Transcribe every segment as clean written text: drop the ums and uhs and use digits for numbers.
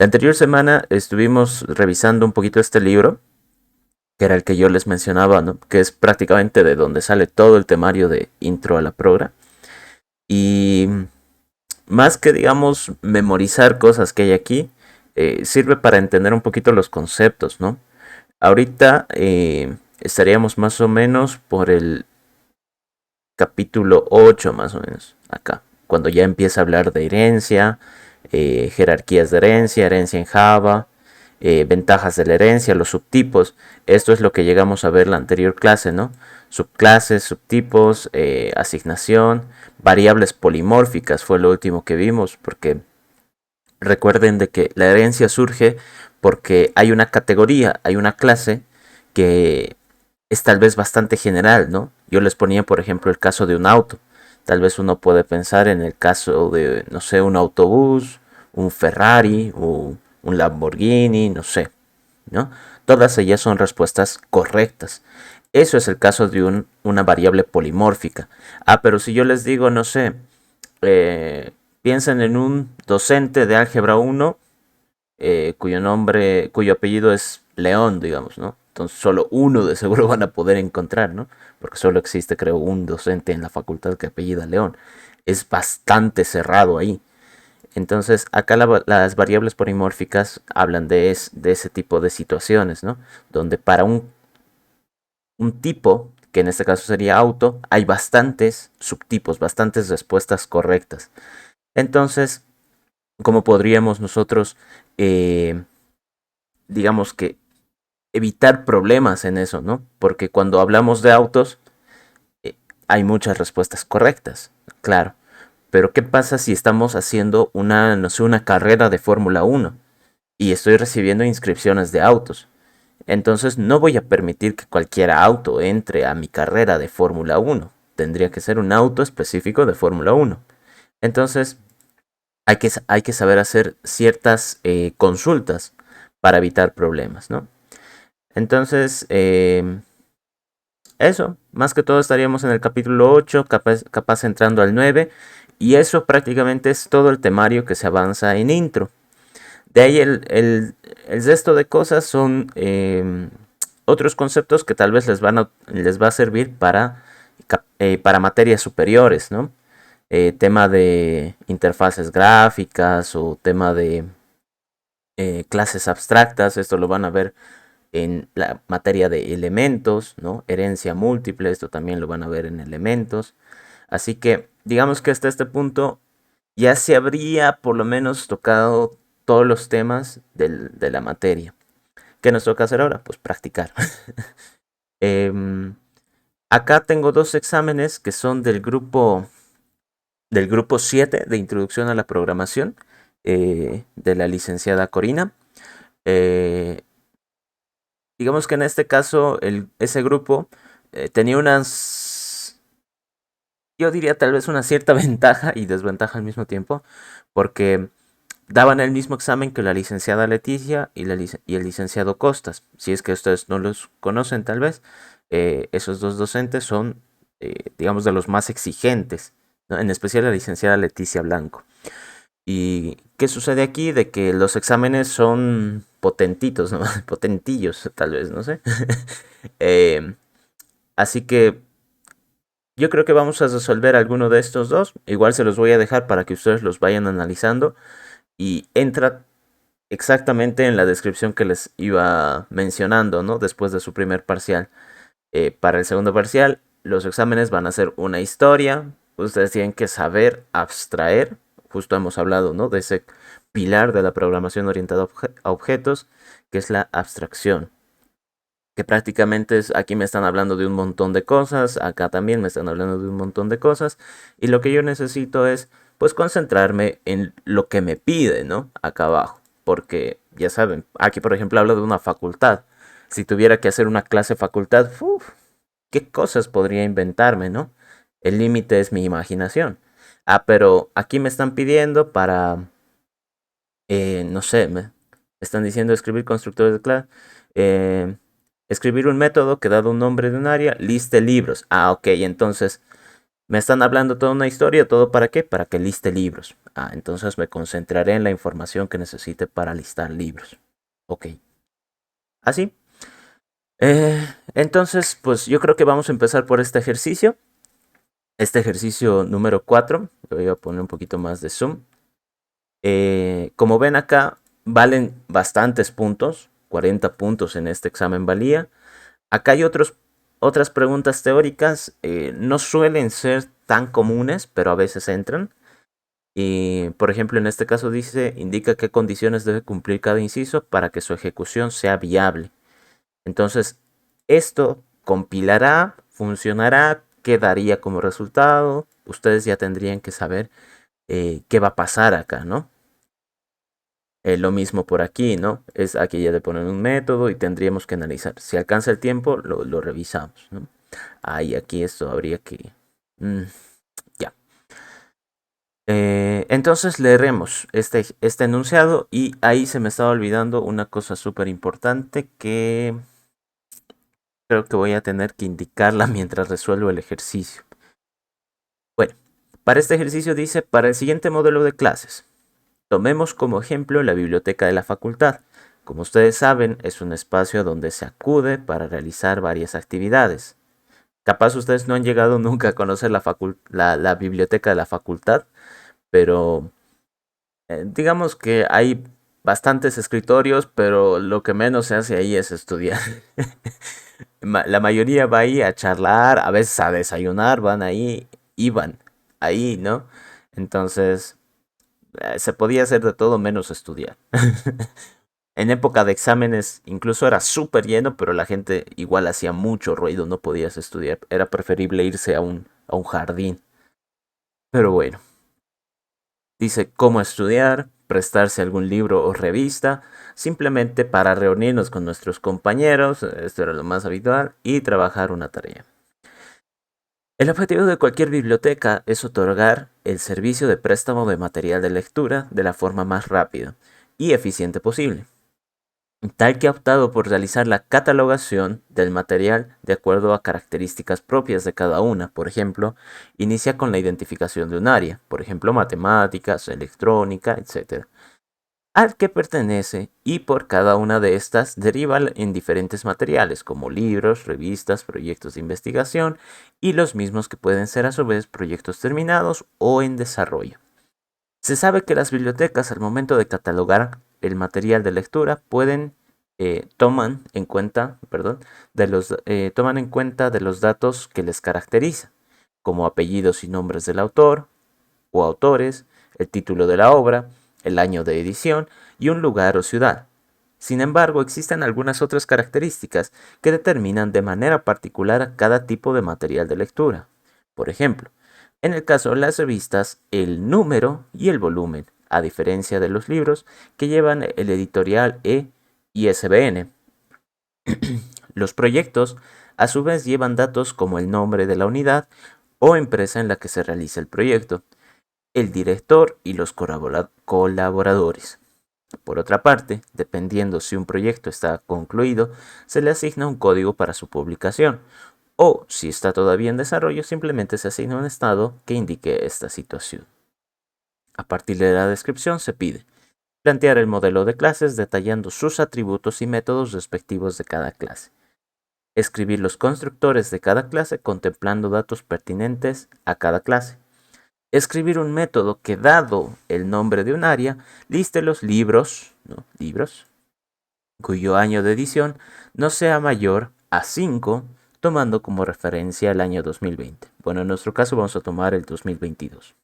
La anterior semana estuvimos revisando un poquito este libro, que era el que yo les mencionaba, ¿no? Que es prácticamente de donde sale todo el temario de Intro a la Progra. Y más que, digamos, memorizar cosas que hay aquí, sirve para entender un poquito los conceptos, ¿no? Ahorita estaríamos más o menos por el capítulo 8 más o menos, acá, cuando ya empieza a hablar de herencia, jerarquías de herencia, herencia en Java, ventajas de la herencia, los subtipos. Esto es lo que llegamos a ver la anterior clase, ¿no? Subclases, subtipos, asignación, variables polimórficas fue lo último que vimos, porque recuerden de que la herencia surge porque hay una categoría, hay una clase que es tal vez bastante general, ¿no? Yo les ponía, por ejemplo, el caso de un auto. Tal vez uno puede pensar en el caso de, no sé, un autobús, un Ferrari o un Lamborghini, no sé, ¿no? Todas ellas son respuestas correctas. Eso es el caso de una variable polimórfica. Ah, pero si yo les digo, no sé, piensen en un docente de álgebra 1 cuyo apellido es León, digamos, ¿no? Entonces solo uno de seguro van a poder encontrar, ¿no? Porque solo existe, creo, un docente en la facultad que apellida León. Es bastante cerrado ahí. Entonces, acá las variables polimórficas hablan de ese tipo de situaciones, ¿no? Donde para un tipo, que en este caso sería auto, hay bastantes subtipos, bastantes respuestas correctas. Entonces, ¿cómo podríamos nosotros, digamos que, evitar problemas en eso, ¿no? Porque cuando hablamos de autos, eh, hay muchas respuestas correctas, claro. Pero ¿qué pasa si estamos haciendo una, no sé, una carrera de Fórmula 1 y estoy recibiendo inscripciones de autos? Entonces no voy a permitir que cualquier auto entre a mi carrera de Fórmula 1. Tendría que ser un auto específico de Fórmula 1. Entonces hay que saber hacer ciertas consultas para evitar problemas, ¿no? Entonces, eso, más que todo estaríamos en el capítulo 8, capaz entrando al 9, y eso prácticamente es todo el temario que se avanza en intro. De ahí el resto de cosas son otros conceptos que tal vez les va a servir para materias superiores, ¿no? Tema de interfaces gráficas o tema de clases abstractas, esto lo van a ver en la materia de elementos, ¿no? Herencia múltiple, esto también lo van a ver en elementos. Así que digamos que hasta este punto ya se habría por lo menos tocado todos los temas de la materia. ¿Qué nos toca hacer ahora? Pues practicar. Em, Acá tengo dos exámenes que son del grupo 7 de Introducción a la Programación de la licenciada Corina. Eh, digamos que en este caso ese grupo tenía yo diría tal vez una cierta ventaja y desventaja al mismo tiempo, porque daban el mismo examen que la licenciada Leticia y el licenciado Costas. Si es que ustedes no los conocen tal vez, esos dos docentes son, digamos, de los más exigentes, ¿no? En especial la licenciada Leticia Blanco. ¿Y qué sucede aquí? De que los exámenes son potentitos, ¿no? Potentillos, tal vez, no sé. Eh, Así que yo creo que vamos a resolver alguno de estos dos. Igual se los voy a dejar para que ustedes los vayan analizando. Y entra exactamente en la descripción que les iba mencionando, ¿no? Después de su primer parcial. Para el segundo parcial, los exámenes van a ser una historia. Ustedes tienen que saber abstraer. Justo hemos hablado, ¿no? De ese pilar de la programación orientada a objetos, que es la abstracción. Que prácticamente es, aquí me están hablando de un montón de cosas, acá también me están hablando de un montón de cosas, y lo que yo necesito es, pues, concentrarme en lo que me pide, ¿no? Acá abajo, porque, ya saben, aquí, por ejemplo, habla de una facultad. Si tuviera que hacer una clase facultad, uf, ¿qué cosas podría inventarme, no? El límite es mi imaginación. Ah, pero aquí me están pidiendo para, no sé, me están diciendo escribir constructores de clase. Escribir un método que dado un nombre de un área, liste libros. Ah, ok, entonces Me están hablando toda una historia, ¿todo para qué? Para que liste libros. Ah, entonces me concentraré en la información que necesite para listar libros. Ok. Así. Entonces, pues yo creo que vamos a empezar por este ejercicio. Este ejercicio número 4. Le voy a poner un poquito más de zoom. Como ven acá, valen bastantes puntos. 40 puntos en este examen valía. Acá hay otras preguntas teóricas. No suelen ser tan comunes, pero a veces entran. Y, por ejemplo, en este caso dice, indica qué condiciones debe cumplir cada inciso para que su ejecución sea viable. Entonces, esto compilará, funcionará, qué daría como resultado. Ustedes ya tendrían que saber qué va a pasar acá, ¿no? Lo mismo por aquí, ¿no? Es aquí ya le ponen un método y tendríamos que analizar. Si alcanza el tiempo, lo revisamos, ¿no? Ahí, aquí esto habría que... ya. Entonces leeremos este enunciado y ahí se me estaba olvidando una cosa súper importante que creo que voy a tener que indicarla mientras resuelvo el ejercicio. Bueno, para este ejercicio dice, para el siguiente modelo de clases, tomemos como ejemplo la biblioteca de la facultad. Como ustedes saben, es un espacio donde se acude para realizar varias actividades. Capaz ustedes no han llegado nunca a conocer la biblioteca de la facultad, pero digamos que hay bastantes escritorios, pero lo que menos se hace ahí es estudiar. La mayoría va ahí a charlar, a veces a desayunar, van ahí, iban ahí, ¿no? Entonces, se podía hacer de todo menos estudiar. En época de exámenes incluso era súper lleno, pero la gente igual hacía mucho ruido, no podías estudiar. Era preferible irse a un jardín. Pero bueno, dice cómo estudiar, prestarse algún libro o revista, simplemente para reunirnos con nuestros compañeros, esto era lo más habitual, y trabajar una tarea. El objetivo de cualquier biblioteca es otorgar el servicio de préstamo de material de lectura de la forma más rápida y eficiente posible, tal que ha optado por realizar la catalogación del material de acuerdo a características propias de cada una. Por ejemplo, inicia con la identificación de un área, por ejemplo, matemáticas, electrónica, etc., al que pertenece y por cada una de estas deriva en diferentes materiales como libros, revistas, proyectos de investigación y los mismos que pueden ser a su vez proyectos terminados o en desarrollo. Se sabe que las bibliotecas al momento de catalogar el material de lectura toman en cuenta, toman en cuenta de los datos que les caracterizan, como apellidos y nombres del autor o autores, el título de la obra, el año de edición y un lugar o ciudad. Sin embargo, existen algunas otras características que determinan de manera particular cada tipo de material de lectura. Por ejemplo, en el caso de las revistas, el número y el volumen, a diferencia de los libros que llevan el editorial E y ISBN. Los proyectos, a su vez, llevan datos como el nombre de la unidad o empresa en la que se realiza el proyecto, el director y los colaboradores. Por otra parte, dependiendo si un proyecto está concluido, se le asigna un código para su publicación, o si está todavía en desarrollo, simplemente se asigna un estado que indique esta situación. A partir de la descripción se pide plantear el modelo de clases detallando sus atributos y métodos respectivos de cada clase. Escribir los constructores de cada clase contemplando datos pertinentes a cada clase. Escribir un método que, dado el nombre de un área, liste los libros, ¿no? Libros, cuyo año de edición no sea mayor a 5, tomando como referencia el año 2020. Bueno, en nuestro caso vamos a tomar el 2022.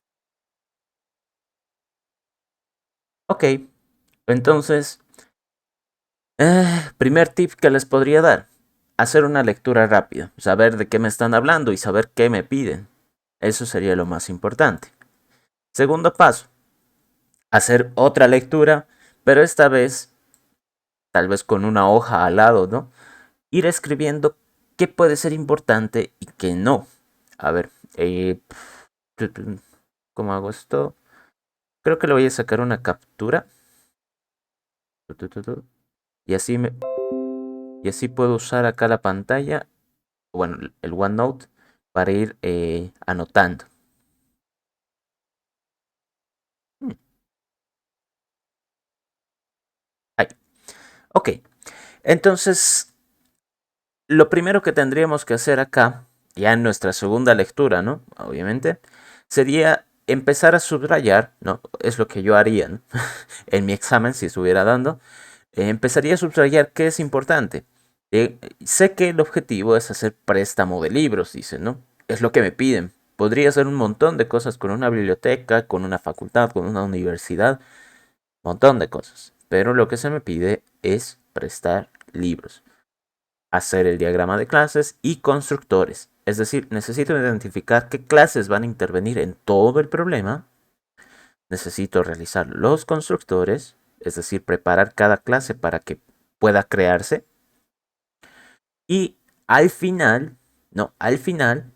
Ok, entonces, primer tip que les podría dar, hacer una lectura rápida, saber de qué me están hablando y saber qué me piden. Eso sería lo más importante. Segundo paso, hacer otra lectura, pero esta vez tal vez con una hoja al lado, ¿no? Ir escribiendo qué puede ser importante y qué no. A ver, ¿cómo hago esto? Creo que le voy a sacar una captura. Y y así puedo usar acá la pantalla, bueno, el OneNote, para ir anotando. Hmm, ahí. Ok, entonces lo primero que tendríamos que hacer acá, ya en nuestra segunda lectura, ¿no? Obviamente, sería empezar a subrayar, ¿no? Es lo que yo haría, ¿no? En mi examen, si estuviera dando, empezaría a subrayar qué es importante. Sé que el objetivo es hacer préstamo de libros, dicen, ¿no? Es lo que me piden. Podría hacer un montón de cosas con una biblioteca, con una facultad, con una universidad, montón de cosas. Pero lo que se me pide es prestar libros, hacer el diagrama de clases y constructores. Es decir, necesito identificar qué clases van a intervenir en todo el problema. Necesito realizar los constructores, es decir, preparar cada clase para que pueda crearse. Y al final, no, al final,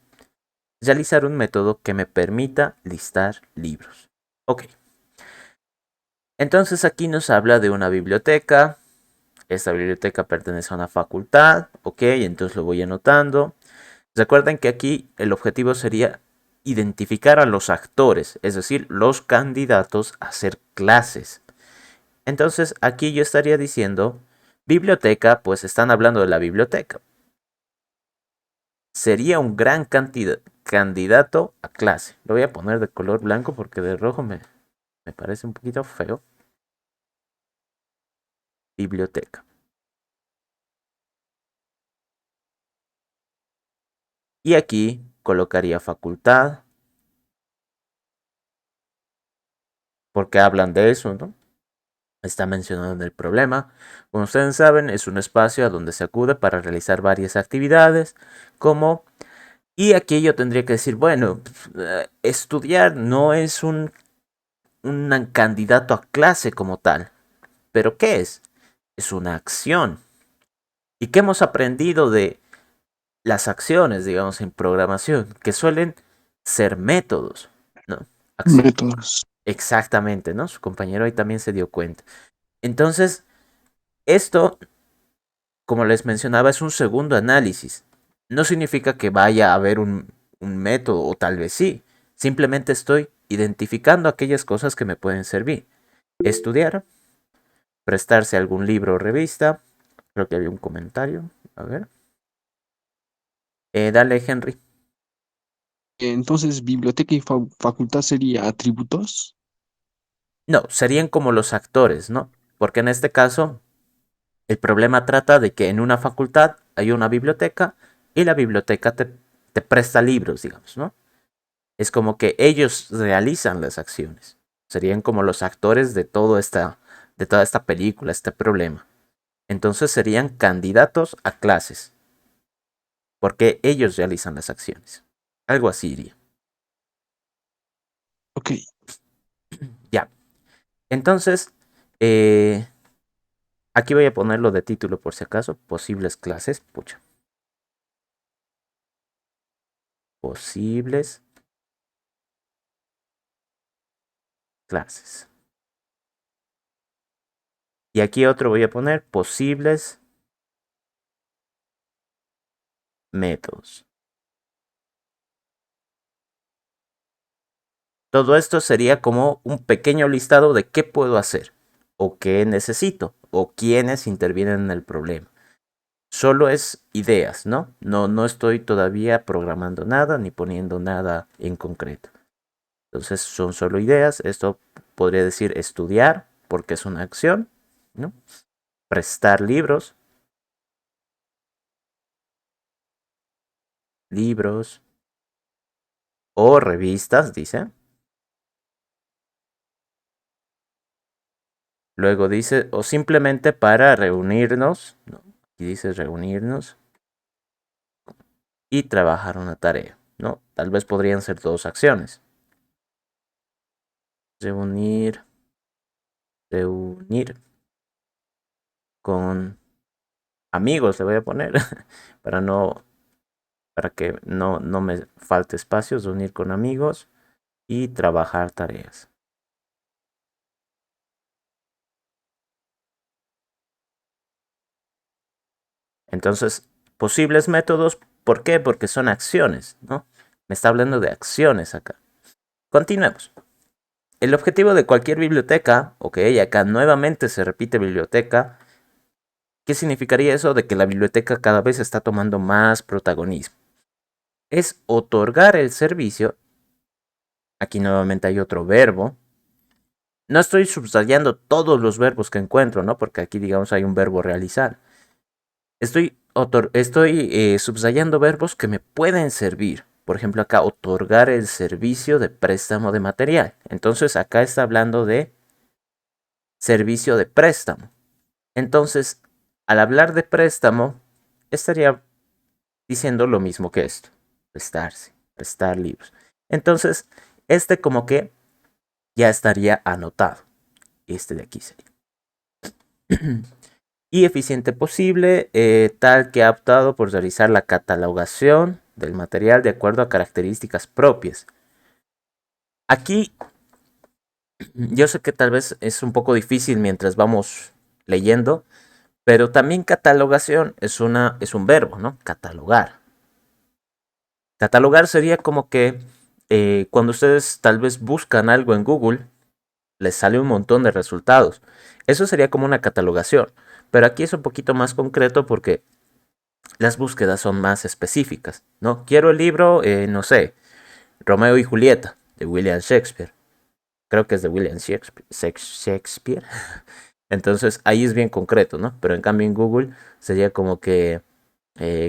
realizar un método que me permita listar libros. Ok. Entonces aquí nos habla de una biblioteca. Esta biblioteca pertenece a una facultad. Ok, entonces lo voy anotando. Recuerden que aquí el objetivo sería identificar a los actores, es decir, los candidatos a hacer clases. Entonces aquí yo estaría diciendo, biblioteca, pues están hablando de la biblioteca. Sería un gran candidato a clase. Lo voy a poner de color blanco porque de rojo me parece un poquito feo. Biblioteca. Y aquí colocaría facultad, porque hablan de eso, ¿no? Está mencionado en el problema. Como ustedes saben, es un espacio a donde se acude para realizar varias actividades, como... Y aquí yo tendría que decir, bueno, estudiar no es un candidato a clase como tal, pero ¿qué es? Es una acción. ¿Y qué hemos aprendido de las acciones, digamos, en programación? Que suelen ser métodos, ¿no? Métodos. Exactamente, ¿no? Su compañero ahí también se dio cuenta. Entonces, esto, como les mencionaba, es un segundo análisis. No significa que vaya a haber un método, o tal vez sí. Simplemente estoy identificando aquellas cosas que me pueden servir. Estudiar, prestarse algún libro o revista. Creo que había un comentario. A ver. Dale, Henry. Entonces, biblioteca y facultad sería atributos. No, serían como los actores, ¿no? Porque en este caso, el problema trata de que en una facultad hay una biblioteca y la biblioteca te presta libros, digamos, ¿no? Es como que ellos realizan las acciones. Serían como los actores de toda esta película, este problema. Entonces serían candidatos a clases, porque ellos realizan las acciones. Algo así iría. Ok, Ya. Entonces, eh, aquí voy a ponerlo de título por si acaso. Posibles clases. Pucha. Posibles clases. Y aquí otro voy a poner posibles métodos. Todo esto sería como un pequeño listado de qué puedo hacer, o qué necesito, o quiénes intervienen en el problema. Solo es ideas, ¿no? No estoy todavía programando nada ni poniendo nada en concreto. Entonces son solo ideas. Esto podría decir estudiar, porque es una acción, ¿no? Prestar libros o revistas, dice. Luego dice, o simplemente para reunirnos, ¿no? Aquí dice reunirnos y trabajar una tarea, ¿no? Tal vez podrían ser dos acciones. Reunir, reunir con amigos, le voy a poner, para no, para que no me falte espacio, reunir con amigos y trabajar tareas. Entonces, posibles métodos, ¿por qué? Porque son acciones, ¿no? Me está hablando de acciones acá. Continuemos. El objetivo de cualquier biblioteca, ok, acá nuevamente se repite biblioteca. ¿Qué significaría eso? De que la biblioteca cada vez está tomando más protagonismo. Es otorgar el servicio. Aquí nuevamente hay otro verbo. No estoy subrayando todos los verbos que encuentro, ¿no? Porque aquí, digamos, hay un verbo realizar. Estoy subrayando verbos que me pueden servir. Por ejemplo, acá otorgar el servicio de préstamo de material. Entonces, acá está hablando de servicio de préstamo. Entonces, al hablar de préstamo, estaría diciendo lo mismo que esto. Prestar libros. Entonces, este como que ya estaría anotado. Este de aquí sería. Y eficiente posible, tal que ha optado por realizar la catalogación del material de acuerdo a características propias. Aquí yo sé que tal vez es un poco difícil mientras vamos leyendo, pero también catalogación es un verbo, ¿no? Catalogar. Catalogar sería como que cuando ustedes tal vez buscan algo en Google, les sale un montón de resultados. Eso sería como una catalogación. Pero aquí es un poquito más concreto porque las búsquedas son más específicas, ¿no? Quiero el libro, no sé, Romeo y Julieta, de William Shakespeare. Creo que es de William Shakespeare. Entonces ahí es bien concreto, ¿no? Pero en cambio en Google sería como que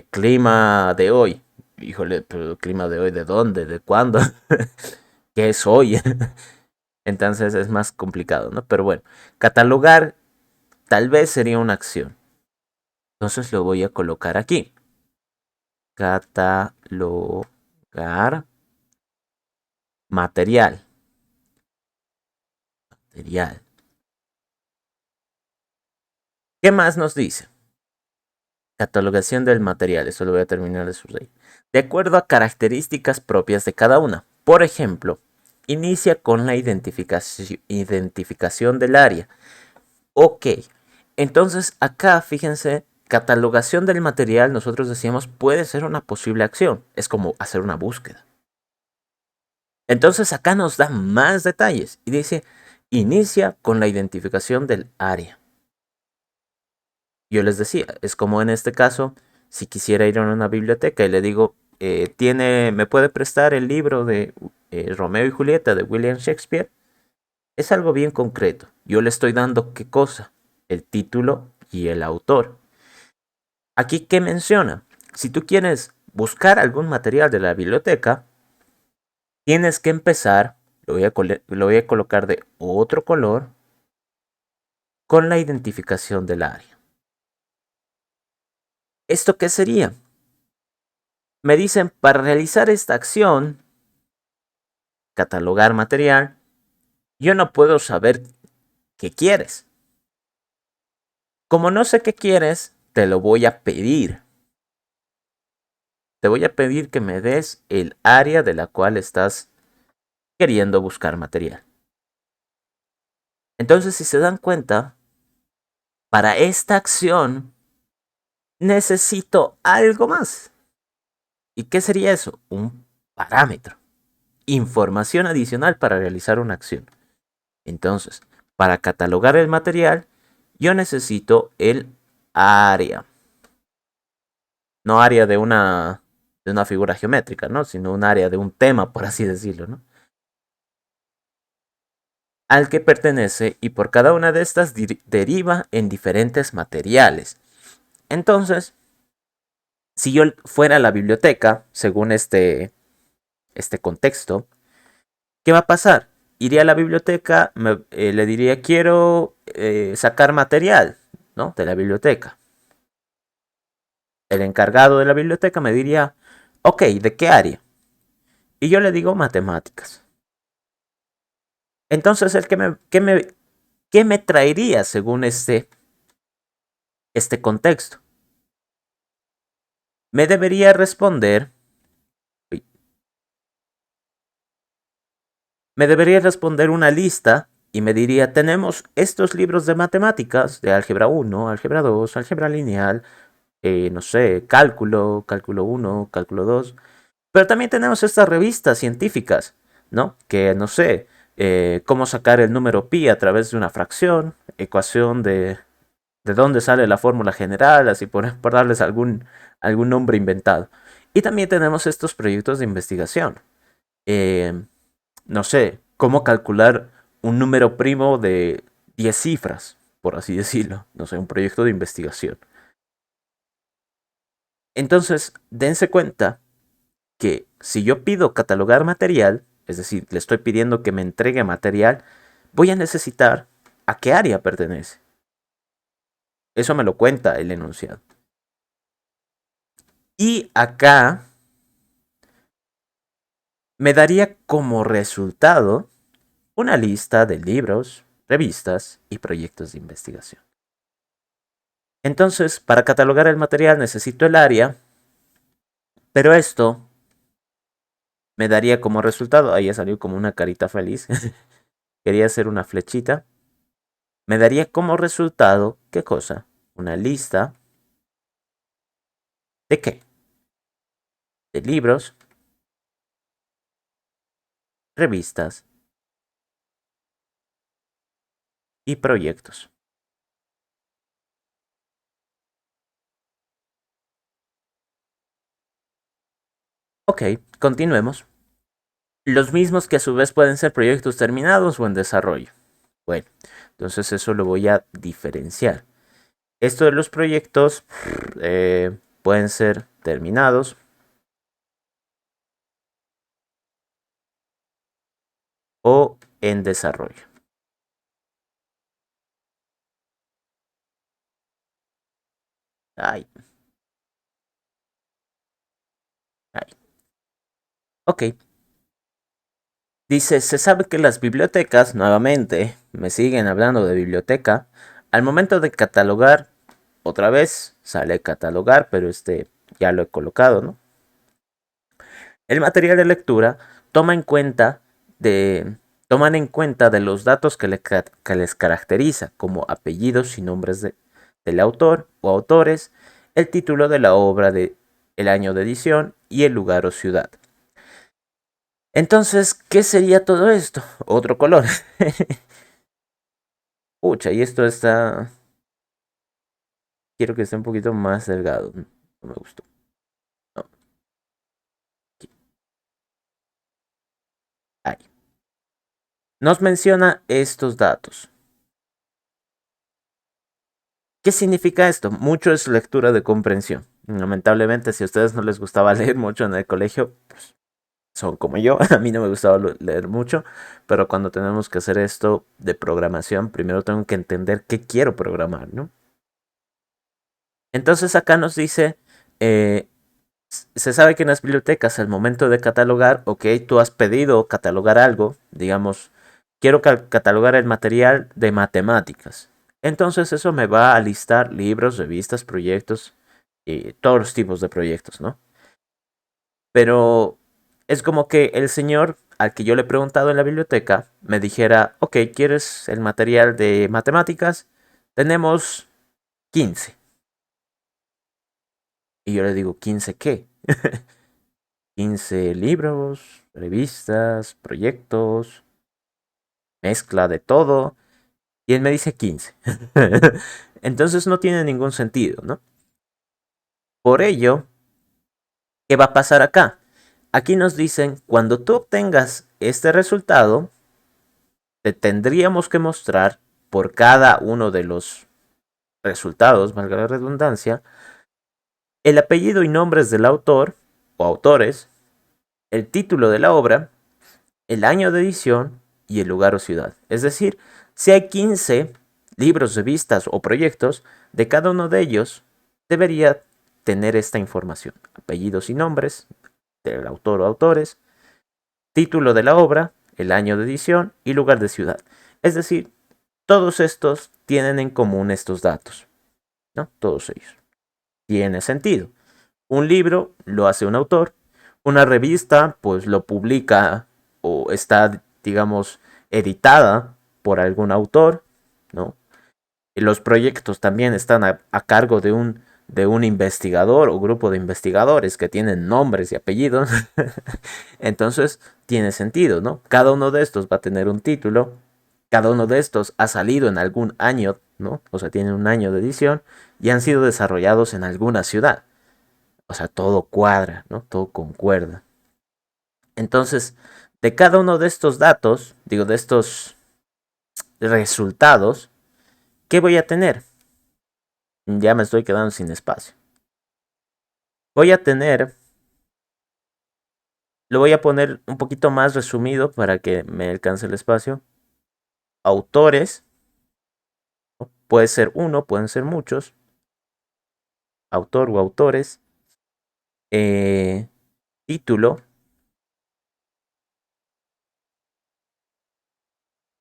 clima de hoy. Híjole, pero clima de hoy, ¿de dónde? ¿De cuándo? ¿Qué es hoy? Entonces es más complicado, ¿no? Pero bueno, catalogar tal vez sería una acción. Entonces lo voy a colocar aquí. Catalogar material. Material. ¿Qué más nos dice? Catalogación del material. Eso lo voy a terminar de subrayar. De acuerdo a características propias de cada una. Por ejemplo, inicia con la identificación del área. Ok. Entonces acá, fíjense, catalogación del material, nosotros decíamos, puede ser una posible acción. Es como hacer una búsqueda. Entonces acá nos da más detalles y dice, inicia con la identificación del área. Yo les decía, es como en este caso, si quisiera ir a una biblioteca y le digo, ¿me puede prestar el libro de Romeo y Julieta de William Shakespeare? Es algo bien concreto. Yo le estoy dando qué cosa, el título y el autor. Aquí, ¿qué menciona? Si tú quieres buscar algún material de la biblioteca, tienes que empezar, lo voy a colocar de otro color, con la identificación del área. ¿Esto qué sería? Me dicen, para realizar esta acción, catalogar material, yo no puedo saber qué quieres. Como no sé qué quieres, te lo voy a pedir. Te voy a pedir que me des el área de la cual estás queriendo buscar material. Entonces, si se dan cuenta, para esta acción necesito algo más. ¿Y qué sería eso? Un parámetro. Información adicional para realizar una acción. Entonces, para catalogar el material, yo necesito el área. No área de una figura geométrica, ¿no? Sino un área de un tema, por así decirlo, ¿no? Al que pertenece y por cada una de estas deriva en diferentes materiales. Entonces, si yo fuera a la biblioteca, según este contexto, ¿qué va a pasar? Iría a la biblioteca, le diría quiero sacar material, ¿no? De la biblioteca. El encargado de la biblioteca me diría, ok, ¿de qué área? Y yo le digo matemáticas. Entonces, ¿qué me traería según este contexto? Me debería responder, una lista y me diría, tenemos estos libros de matemáticas, de álgebra 1, álgebra 2, álgebra lineal, no sé, cálculo 1, cálculo 2. Pero también tenemos estas revistas científicas, ¿no? Que no sé, cómo sacar el número pi a través de una fracción, ecuación de dónde sale la fórmula general, así por darles algún nombre inventado. Y también tenemos estos proyectos de investigación. Eh, no sé, cómo calcular un número primo de 10 cifras, por así decirlo. No sé, un proyecto de investigación. Entonces, dense cuenta que si yo pido catalogar material, es decir, le estoy pidiendo que me entregue material, voy a necesitar a qué área pertenece. Eso me lo cuenta el enunciado. Y acá me daría como resultado una lista de libros, revistas y proyectos de investigación. Entonces, para catalogar el material necesito el área, pero esto me daría como resultado, ahí ya salió como una carita feliz, quería hacer una flechita, me daría como resultado, ¿qué cosa? Una lista de qué? De libros, revistas y proyectos. Ok, continuemos. Los mismos que a su vez pueden ser proyectos terminados o en desarrollo. Bueno, entonces eso lo voy a diferenciar. Esto de los proyectos pueden ser terminados o en desarrollo. Ay, ay. Ok. Dice, se sabe que las bibliotecas, nuevamente, me siguen hablando de biblioteca, al momento de catalogar, otra vez sale catalogar, pero ya lo he colocado, ¿no? El material de lectura toma en cuenta de, toman en cuenta de los datos que les caracteriza, como apellidos y nombres del autor o autores, el título de la obra, el año de edición y el lugar o ciudad. Entonces, ¿qué sería todo esto? Otro color. Pucha, y esto está... Quiero que esté un poquito más delgado. No me gustó. No. Ahí. Nos menciona estos datos. ¿Qué significa esto? Mucho es lectura de comprensión. Lamentablemente, si a ustedes no les gustaba leer mucho en el colegio, pues son como yo. A mí no me gustaba leer mucho, pero cuando tenemos que hacer esto de programación, primero tengo que entender qué quiero programar, ¿no? Entonces acá nos dice, eh, se sabe que en las bibliotecas al momento de catalogar, ok, tú has pedido catalogar algo, digamos, quiero catalogar el material de matemáticas. Entonces eso me va a listar libros, revistas, proyectos y todos los tipos de proyectos, ¿no? Pero es como que el señor al que yo le he preguntado en la biblioteca me dijera, ok, ¿quieres el material de matemáticas? Tenemos 15. Y yo le digo, ¿15 qué? 15 libros, revistas, proyectos, mezcla de todo. Y él me dice 15. Entonces no tiene ningún sentido, ¿no? Por ello, ¿qué va a pasar acá? Aquí nos dicen, cuando tú obtengas este resultado, te tendríamos que mostrar por cada uno de los resultados, valga la redundancia, el apellido y nombres del autor o autores, el título de la obra, el año de edición y el lugar o ciudad. Es decir, si hay 15 libros, revistas o proyectos, de cada uno de ellos debería tener esta información. Apellidos y nombres del autor o autores, título de la obra, el año de edición y lugar de ciudad. Es decir, todos estos tienen en común estos datos, ¿no? Todos ellos. Tiene sentido. Un libro lo hace un autor, una revista pues lo publica o está, digamos, editada por algún autor, ¿no? Y los proyectos también están a cargo de un investigador o grupo de investigadores que tienen nombres y apellidos, entonces tiene sentido, ¿no? Cada uno de estos va a tener un título, cada uno de estos ha salido en algún año, ¿no? O sea, tienen un año de edición y han sido desarrollados en alguna ciudad. O sea, todo cuadra, ¿no? Todo concuerda. Entonces, de cada uno de estos datos, digo, de estos resultados, ¿qué voy a tener? Ya me estoy quedando sin espacio. Voy a tener, lo voy a poner un poquito más resumido para que me alcance el espacio. Autores, ¿no? Puede ser uno, pueden ser muchos, autor o autores. Eh, Título,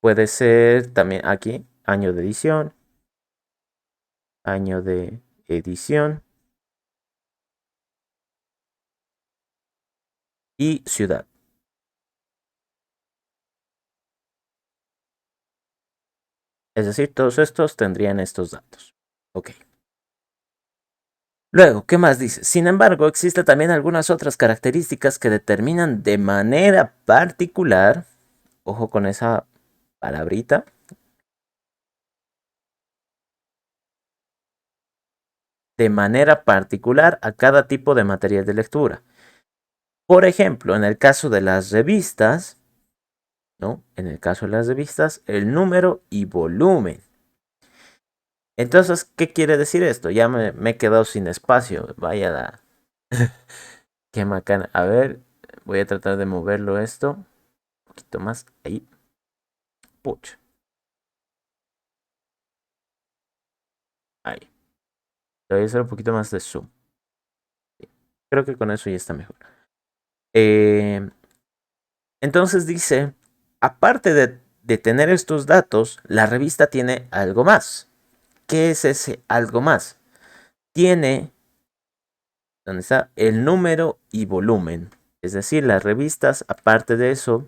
puede ser también aquí, año de edición y ciudad. Es decir, todos estos tendrían estos datos. Ok. Luego, ¿qué más dice? Sin embargo, existen también algunas otras características que determinan de manera particular, ojo con esa palabrita, de manera particular a cada tipo de material de lectura. Por ejemplo, en el caso de las revistas, ¿no? En el caso de las revistas, el número y volumen. Entonces, ¿qué quiere decir esto? Ya me he quedado sin espacio. Vaya la... Qué macana. A ver, voy a tratar de moverlo esto. Un poquito más. Ahí. Pucha. Ahí. Le voy a hacer un poquito más de zoom. Creo que con eso ya está mejor. Eh, entonces dice, aparte de tener estos datos, la revista tiene algo más. ¿Qué es ese algo más? Tiene, ¿dónde está? El número y volumen. Es decir, las revistas, aparte de eso,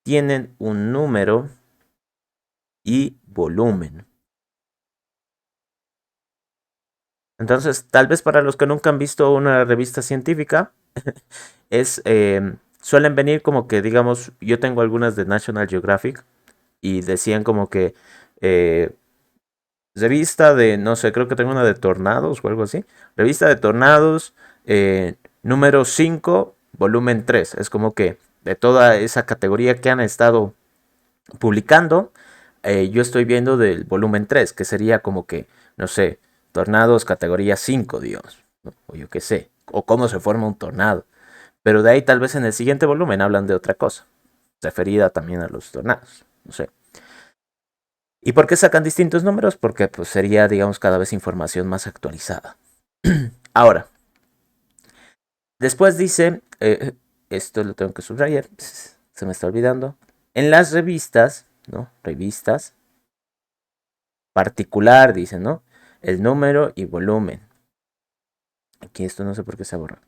tienen un número y volumen. Entonces, tal vez para los que nunca han visto una revista científica, es suelen venir como que, digamos, yo tengo algunas de National Geographic y decían como que eh, revista de, no sé, creo que tengo una de tornados o algo así. Revista de tornados, número 5 volumen 3. Es como que de toda esa categoría que han estado publicando, yo estoy viendo del volumen 3 que sería como que, no sé, tornados categoría 5 digamos, ¿no? O yo qué sé, o cómo se forma un tornado. Pero de ahí tal vez en el siguiente volumen hablan de otra cosa, referida también a los tornados, no sé. ¿Y por qué sacan distintos números? Porque pues sería, digamos, cada vez información más actualizada. Ahora, después dice, esto lo tengo que subrayar, se me está olvidando. En las revistas, ¿no? Revistas, particular, dice, ¿no? El número y volumen. Aquí esto no sé por qué se borra.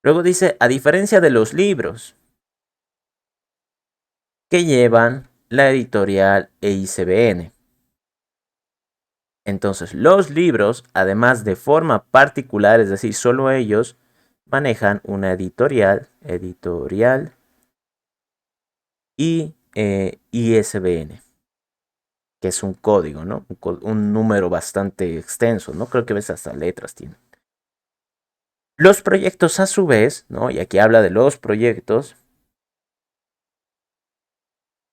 Luego dice, a diferencia de los libros que llevan la editorial e ICBN. Entonces, los libros, además de forma particular, es decir, solo ellos, manejan una editorial y ISBN, que es un código, ¿no? Un número bastante extenso, ¿no? Creo que ves hasta letras tiene. Los proyectos a su vez, ¿no? Y aquí habla de los proyectos,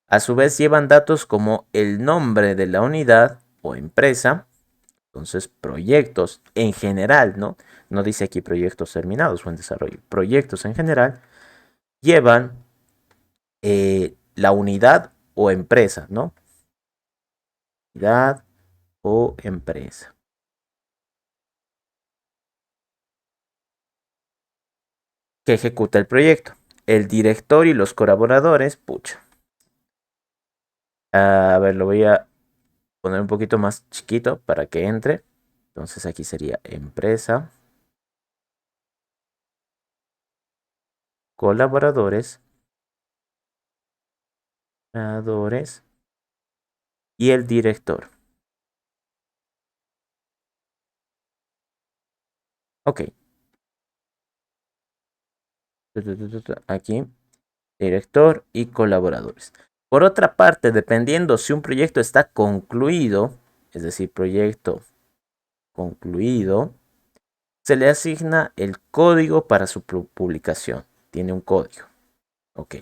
a su vez llevan datos como el nombre de la unidad o empresa. Entonces, proyectos en general, ¿no? No dice aquí proyectos terminados o en desarrollo. Proyectos en general llevan la unidad o empresa, ¿no? Unidad o empresa que ejecuta el proyecto. El director y los colaboradores, pucha. A ver, lo voy a poner un poquito más chiquito para que entre. Entonces aquí sería empresa, colaboradores, colaboradores y el director. Ok. Aquí, director y colaboradores. Por otra parte, dependiendo si un proyecto está concluido, es decir, proyecto concluido, se le asigna el código para su publicación. Tiene un código. Ok.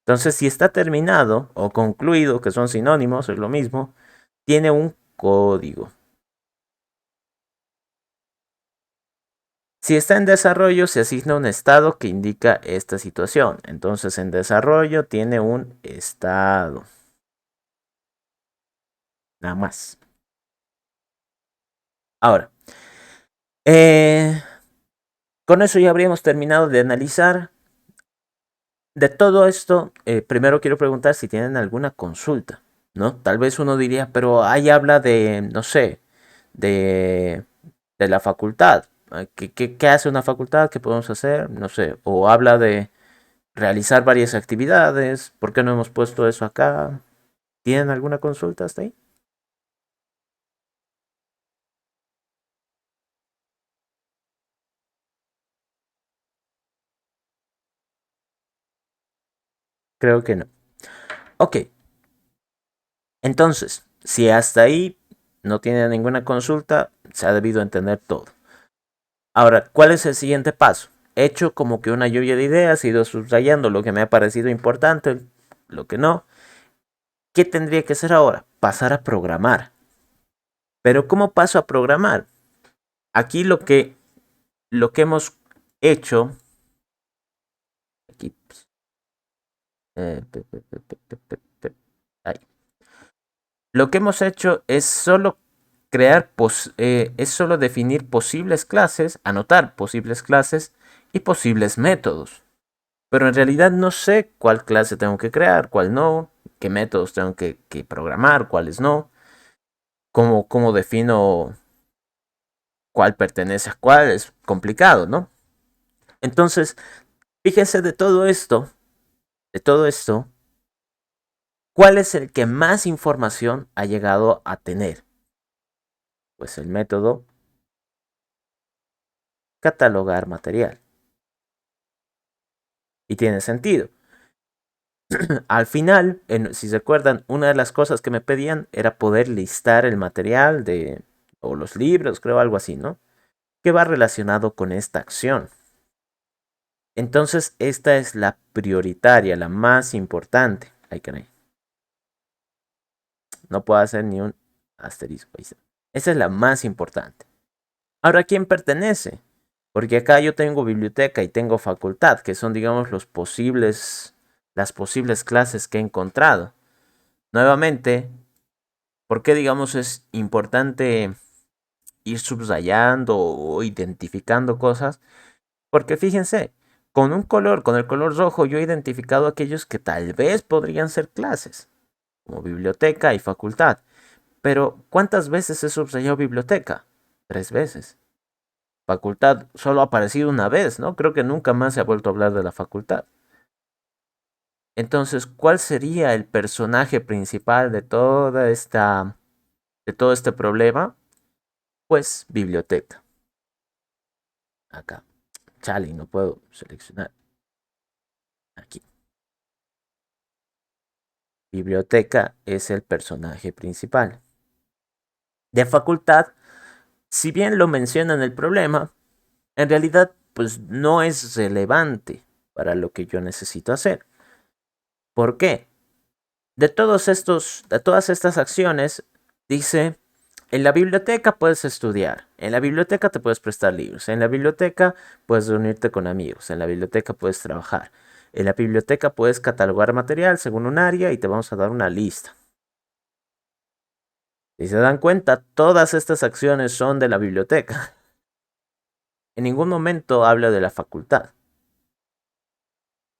Entonces, si está terminado o concluido, que son sinónimos, es lo mismo, tiene un código. Si está en desarrollo, se asigna un estado que indica esta situación. Entonces, en desarrollo tiene un estado. Nada más. Ahora, eh, con eso ya habríamos terminado de analizar. De todo esto, primero quiero preguntar si tienen alguna consulta, ¿no? Tal vez uno diría, pero ahí habla de, no sé, de, de la facultad. ¿Qué hace una facultad? ¿Qué podemos hacer? No sé. O habla de realizar varias actividades. ¿Por qué no hemos puesto eso acá? ¿Tienen alguna consulta hasta ahí? Creo que no. Ok, entonces, si hasta ahí no tiene ninguna consulta, se ha debido entender todo. Ahora, ¿cuál es el siguiente paso? He hecho como que una lluvia de ideas, he ido subrayando lo que me ha parecido importante, lo que no. ¿Qué tendría que hacer ahora? Pasar a programar. Pero ¿cómo paso a programar? Aquí lo que hemos hecho, aquí, pues, ahí. Lo que hemos hecho es solo es solo definir posibles clases, anotar posibles clases y posibles métodos. Pero en realidad no sé cuál clase tengo que crear, cuál no, qué métodos tengo que programar, cuáles no, cómo defino cuál pertenece a cuál, es complicado, ¿no? Entonces, fíjense de todo esto, ¿cuál es el que más información ha llegado a tener? Pues el método catalogar material. Y tiene sentido. Al final, si se acuerdan, una de las cosas que me pedían era poder listar el material o los libros, creo algo así, ¿no? Que va relacionado con esta acción. Entonces, esta es la prioritaria, la más importante. Ay, caray. No puedo hacer ni un asterisco. Esa es la más importante. Ahora, ¿a quién pertenece? Porque acá yo tengo biblioteca y tengo facultad, que son, digamos, las posibles clases que he encontrado. Nuevamente, ¿por qué, digamos, es importante ir subrayando o identificando cosas? Porque fíjense, con el color rojo, yo he identificado aquellos que tal vez podrían ser clases, como biblioteca y facultad. Pero, ¿cuántas veces he subrayado biblioteca? 3 veces. Facultad solo ha aparecido una vez, ¿no? Creo que nunca más se ha vuelto a hablar de la facultad. Entonces, ¿cuál sería el personaje principal de todo este problema? Pues biblioteca. Acá. Chale, no puedo seleccionar. Aquí. Biblioteca es el personaje principal. De facultad, si bien lo menciona en el problema, en realidad pues no es relevante para lo que yo necesito hacer. ¿Por qué? De todas estas acciones, dice, en la biblioteca puedes estudiar, en la biblioteca te puedes prestar libros, en la biblioteca puedes reunirte con amigos, en la biblioteca puedes trabajar, en la biblioteca puedes catalogar material según un área y te vamos a dar una lista. Si se dan cuenta, todas estas acciones son de la biblioteca. En ningún momento habla de la facultad.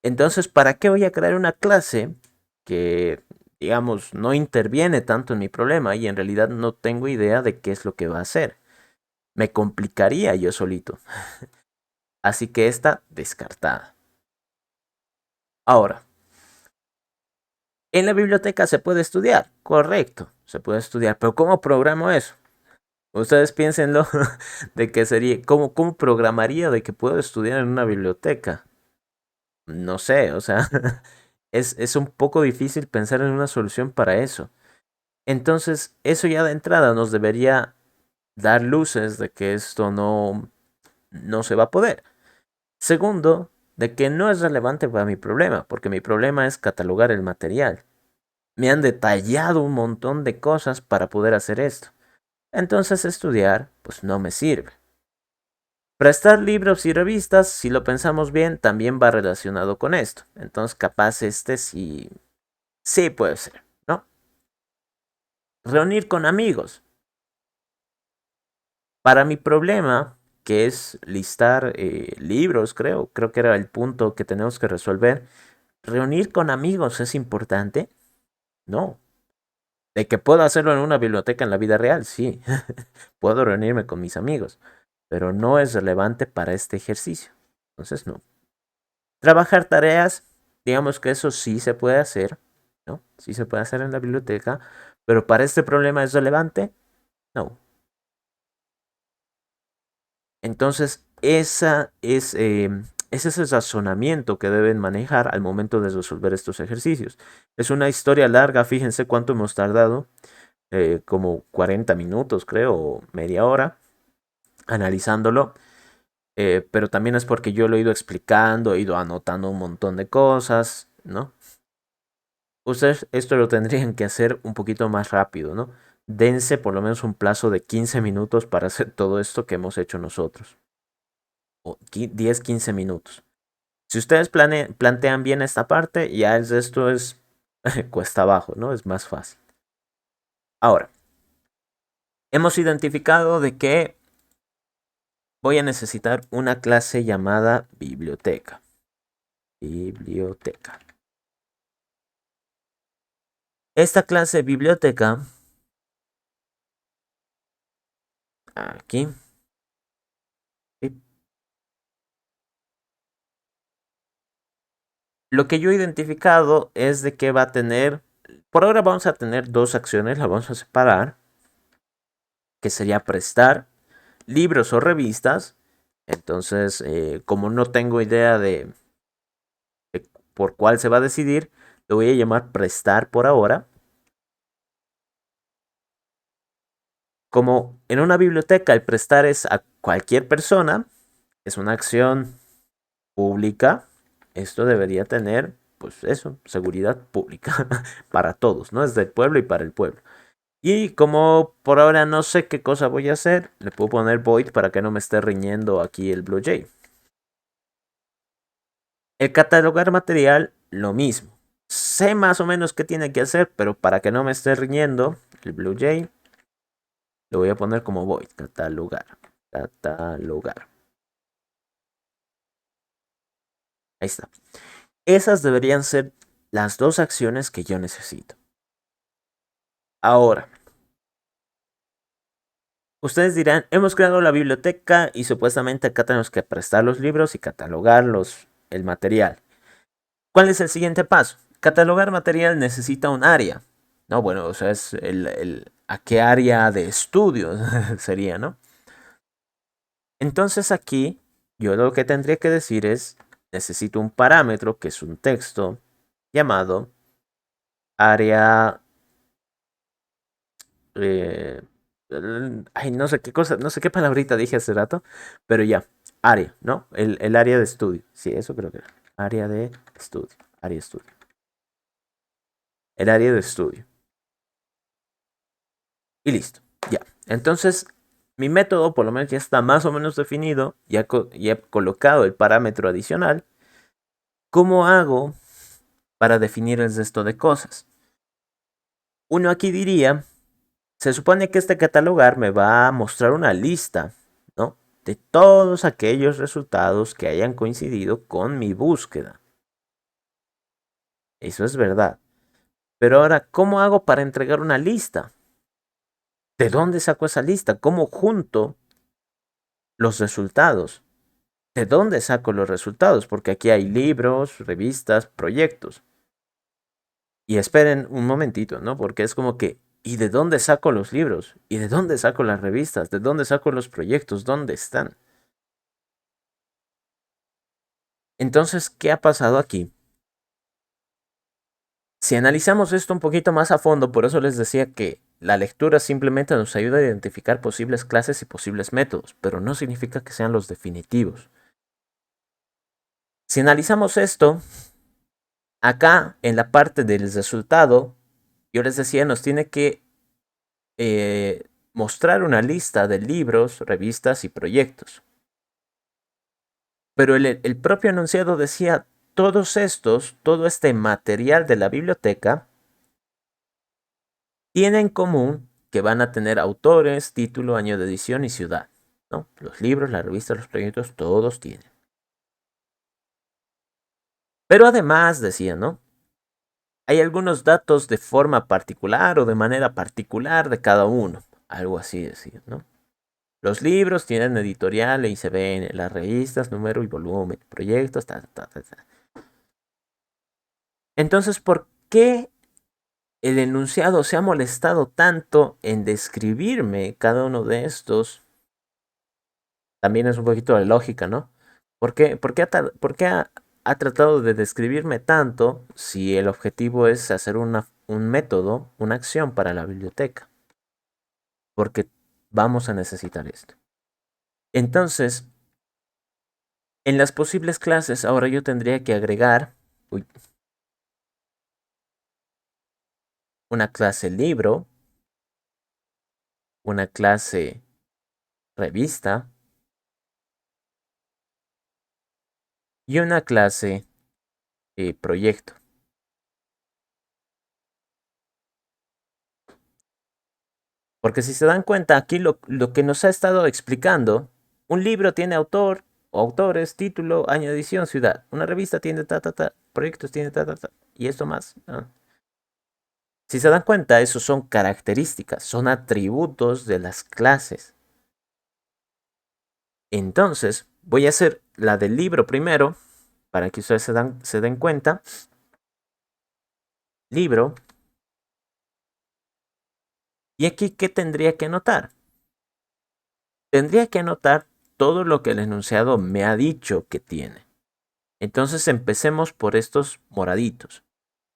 Entonces, ¿para qué voy a crear una clase que, digamos, no interviene tanto en mi problema y en realidad no tengo idea de qué es lo que va a hacer? Me complicaría yo solito. Así que esta descartada. Ahora, en la biblioteca se puede estudiar, correcto, se puede estudiar, pero ¿cómo programo eso? Ustedes piénsenlo de que sería, ¿cómo programaría de que puedo estudiar en una biblioteca? No sé, o sea, es un poco difícil pensar en una solución para eso. Entonces, eso ya de entrada nos debería dar luces de que esto no se va a poder. Segundo, de que no es relevante para mi problema, porque mi problema es catalogar el material. Me han detallado un montón de cosas para poder hacer esto. Entonces estudiar, pues no me sirve. Prestar libros y revistas, si lo pensamos bien, también va relacionado con esto. Entonces capaz este sí puede ser, ¿no? Reunir con amigos. Para mi problema, que es listar libros, creo que era el punto que tenemos que resolver. ¿Reunir con amigos es importante? No. ¿De que puedo hacerlo en una biblioteca en la vida real? Sí. Puedo reunirme con mis amigos, pero no es relevante para este ejercicio. Entonces, no. Trabajar tareas, digamos que eso sí se puede hacer, ¿no? Sí se puede hacer en la biblioteca, pero para este problema es relevante, no. Entonces, ese es el razonamiento que deben manejar al momento de resolver estos ejercicios. Es una historia larga, fíjense cuánto hemos tardado, como 40 minutos, creo, o media hora, analizándolo. Pero también es porque yo lo he ido explicando, he ido anotando un montón de cosas, ¿no? Ustedes esto lo tendrían que hacer un poquito más rápido, ¿no? Dense por lo menos un plazo de 15 minutos para hacer todo esto que hemos hecho nosotros. O 10, 15 minutos. Si ustedes plantean bien esta parte, ya el resto es cuesta abajo, ¿no? Es más fácil. Ahora, hemos identificado de que voy a necesitar una clase llamada biblioteca. Biblioteca. Esta clase biblioteca, aquí, lo que yo he identificado es de que va a tener, por ahora vamos a tener dos acciones, las vamos a separar, que sería prestar libros o revistas. Entonces, como no tengo idea de por cuál se va a decidir, lo voy a llamar prestar por ahora. Como en una biblioteca el prestar es a cualquier persona, es una acción pública, esto debería tener, pues eso, seguridad pública para todos, ¿no? Es del pueblo y para el pueblo. Y como por ahora no sé qué cosa voy a hacer, le puedo poner void para que no me esté riñendo aquí el BlueJ. El catalogar material, lo mismo. Sé más o menos qué tiene que hacer, pero para que no me esté riñendo el BlueJ, lo voy a poner como void, catalogar. Catalogar. Ahí está. Esas deberían ser las dos acciones que yo necesito. Ahora, ustedes dirán, hemos creado la biblioteca y supuestamente acá tenemos que prestar los libros y catalogar el material. ¿Cuál es el siguiente paso? Catalogar material necesita un área. No, bueno, o sea, es a qué área de estudio sería, ¿no? Entonces aquí yo lo que tendría que decir es, necesito un parámetro que es un texto llamado área. eh, Ay, no sé qué cosa, no sé qué palabrita dije hace rato, pero ya, área, ¿no? El área de estudio. Sí, eso creo que era. Área de estudio. Área de estudio. El área de estudio. Y listo, ya. Entonces, mi método por lo menos ya está más o menos definido, ya he colocado el parámetro adicional. ¿Cómo hago para definir el resto de cosas? Uno aquí diría, se supone que este catalogar me va a mostrar una lista, ¿no? De todos aquellos resultados que hayan coincidido con mi búsqueda. Eso es verdad. Pero ahora, ¿cómo hago para entregar una lista? ¿De dónde saco esa lista? ¿Cómo junto los resultados? ¿De dónde saco los resultados? Porque aquí hay libros, revistas, proyectos. Y esperen un momentito, ¿no? Porque es como que ¿Y de dónde saco los libros? ¿Y de dónde saco las revistas? ¿De dónde saco los proyectos? ¿Dónde están? Entonces, ¿qué ha pasado aquí? Si analizamos esto un poquito más a fondo, por eso les decía que la lectura simplemente nos ayuda a identificar posibles clases y posibles métodos, pero no significa que sean los definitivos. Si analizamos esto, acá en la parte del resultado, yo les decía, nos tiene que mostrar una lista de libros, revistas y proyectos. Pero el propio enunciado decía, todos estos, todo este material de la biblioteca, tiene en común que van a tener autores, título, año de edición y ciudad, ¿no? Los libros, las revistas, los proyectos, todos tienen. Pero además, decía, ¿no? Hay algunos datos de forma particular o de manera particular de cada uno. Algo así decía, ¿no? Los libros tienen editorial e ISBN, las revistas, número y volumen, proyectos, ta. Entonces, ¿por qué el enunciado se ha molestado tanto en describirme cada uno de estos? También es un poquito de lógica, ¿no? ¿Por qué ha tratado de describirme tanto si el objetivo es hacer un método, una acción para la biblioteca? Porque vamos a necesitar esto. Entonces, en las posibles clases, ahora yo tendría que agregar una clase libro, una clase revista y una clase proyecto. Porque si se dan cuenta, aquí lo que nos ha estado explicando, un libro tiene autor o autores, título, año de edición, ciudad. Una revista tiene proyectos tiene y esto más, ¿no? Si se dan cuenta, esos son características, son atributos de las clases. Entonces, voy a hacer la del libro primero, para que ustedes se den cuenta. Libro. Y aquí, ¿qué tendría que anotar? Tendría que anotar todo lo que el enunciado me ha dicho que tiene. Entonces empecemos por estos moraditos.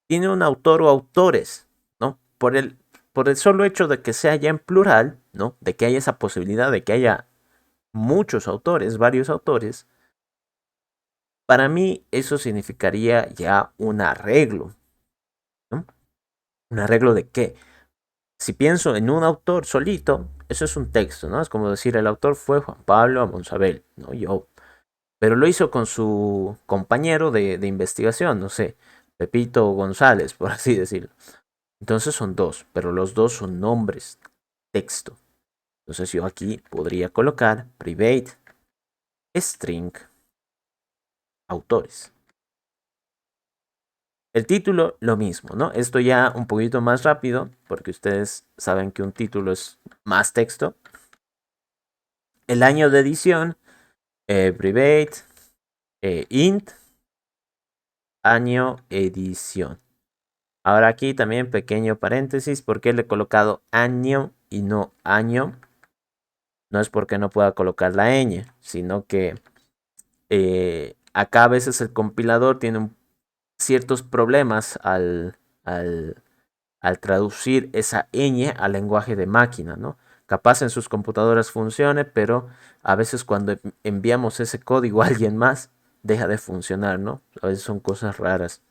Tiene un autor o autores, ¿no? Por el solo hecho de que sea ya en plural, ¿no? De que haya esa posibilidad de que haya muchos autores, varios autores, para mí eso significaría ya un arreglo, ¿no? ¿Un arreglo de qué? Si pienso en un autor solito, eso es un texto, ¿no? Es como decir, el autor fue Juan Pablo Monsabel, ¿no? Yo. Pero lo hizo con su compañero de investigación, no sé, Pepito González, por así decirlo. Entonces son dos, pero los dos son nombres, texto. Entonces yo aquí podría colocar private string autores. El título, lo mismo, ¿no? Esto ya un poquito más rápido, porque ustedes saben que un título es más texto. El año de edición, private int año edición. Ahora aquí también pequeño paréntesis, porque le he colocado año y no año. No es porque no pueda colocar la ñ, sino que acá a veces el compilador tiene ciertos problemas al traducir esa ñ al lenguaje de máquina, ¿no? Capaz en sus computadoras funcione, pero a veces cuando enviamos ese código a alguien más, deja de funcionar, ¿no? A veces son cosas raras.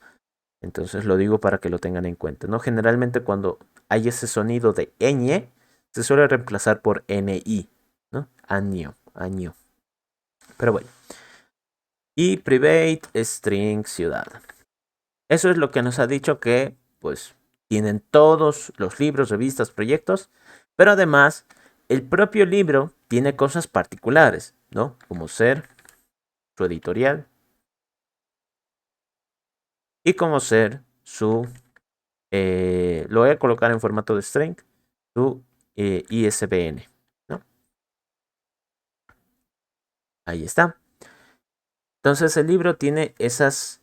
Entonces lo digo para que lo tengan en cuenta, ¿no? Generalmente cuando hay ese sonido de ñ, se suele reemplazar por ni, ¿no? Año. Pero bueno. Y private string ciudad. Eso es lo que nos ha dicho que, pues, tienen todos los libros, revistas, proyectos, pero además el propio libro tiene cosas particulares, ¿no? Como ser su editorial y como ser su, lo voy a colocar en formato de string, su ISBN, ¿no? Ahí está. Entonces el libro tiene esas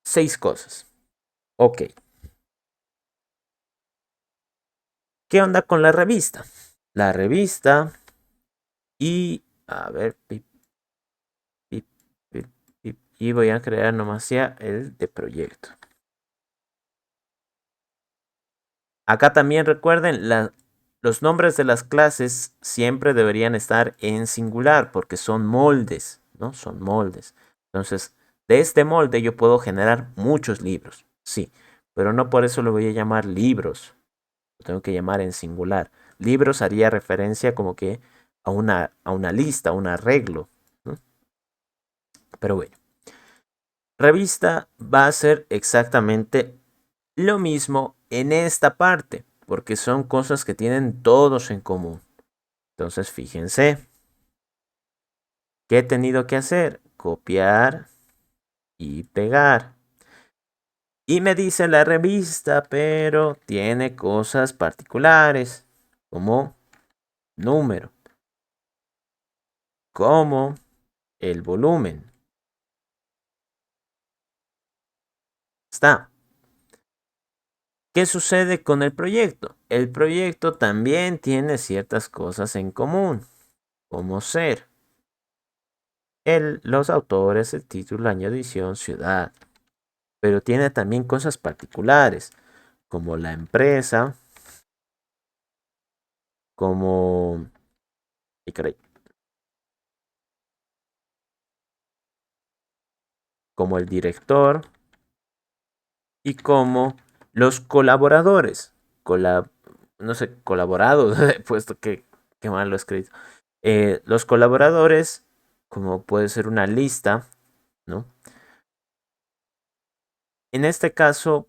6 cosas. Ok. ¿Qué onda con la revista? La revista y... A ver, y voy a crear nomás ya el de proyecto. Acá también recuerden, los nombres de las clases siempre deberían estar en singular porque son moldes, ¿no? Son moldes. Entonces, de este molde yo puedo generar muchos libros, sí, pero no por eso lo voy a llamar libros. Lo tengo que llamar en singular. Libros haría referencia como que a una lista, a un arreglo, ¿no? Pero bueno, revista va a ser exactamente lo mismo en esta parte, porque son cosas que tienen todos en común. Entonces, fíjense, ¿qué he tenido que hacer? Copiar y pegar. Y me dice la revista, pero tiene cosas particulares, como número, como el volumen. Está. ¿Qué sucede con el proyecto? El proyecto también tiene ciertas cosas en común, como ser los autores, el título, año, edición, ciudad. Pero tiene también cosas particulares, como la empresa, como... ay, caray, como el director y como los colaboradores. No sé, colaborados, puesto que mal lo he escrito. Los colaboradores, como puede ser una lista, ¿no? En este caso,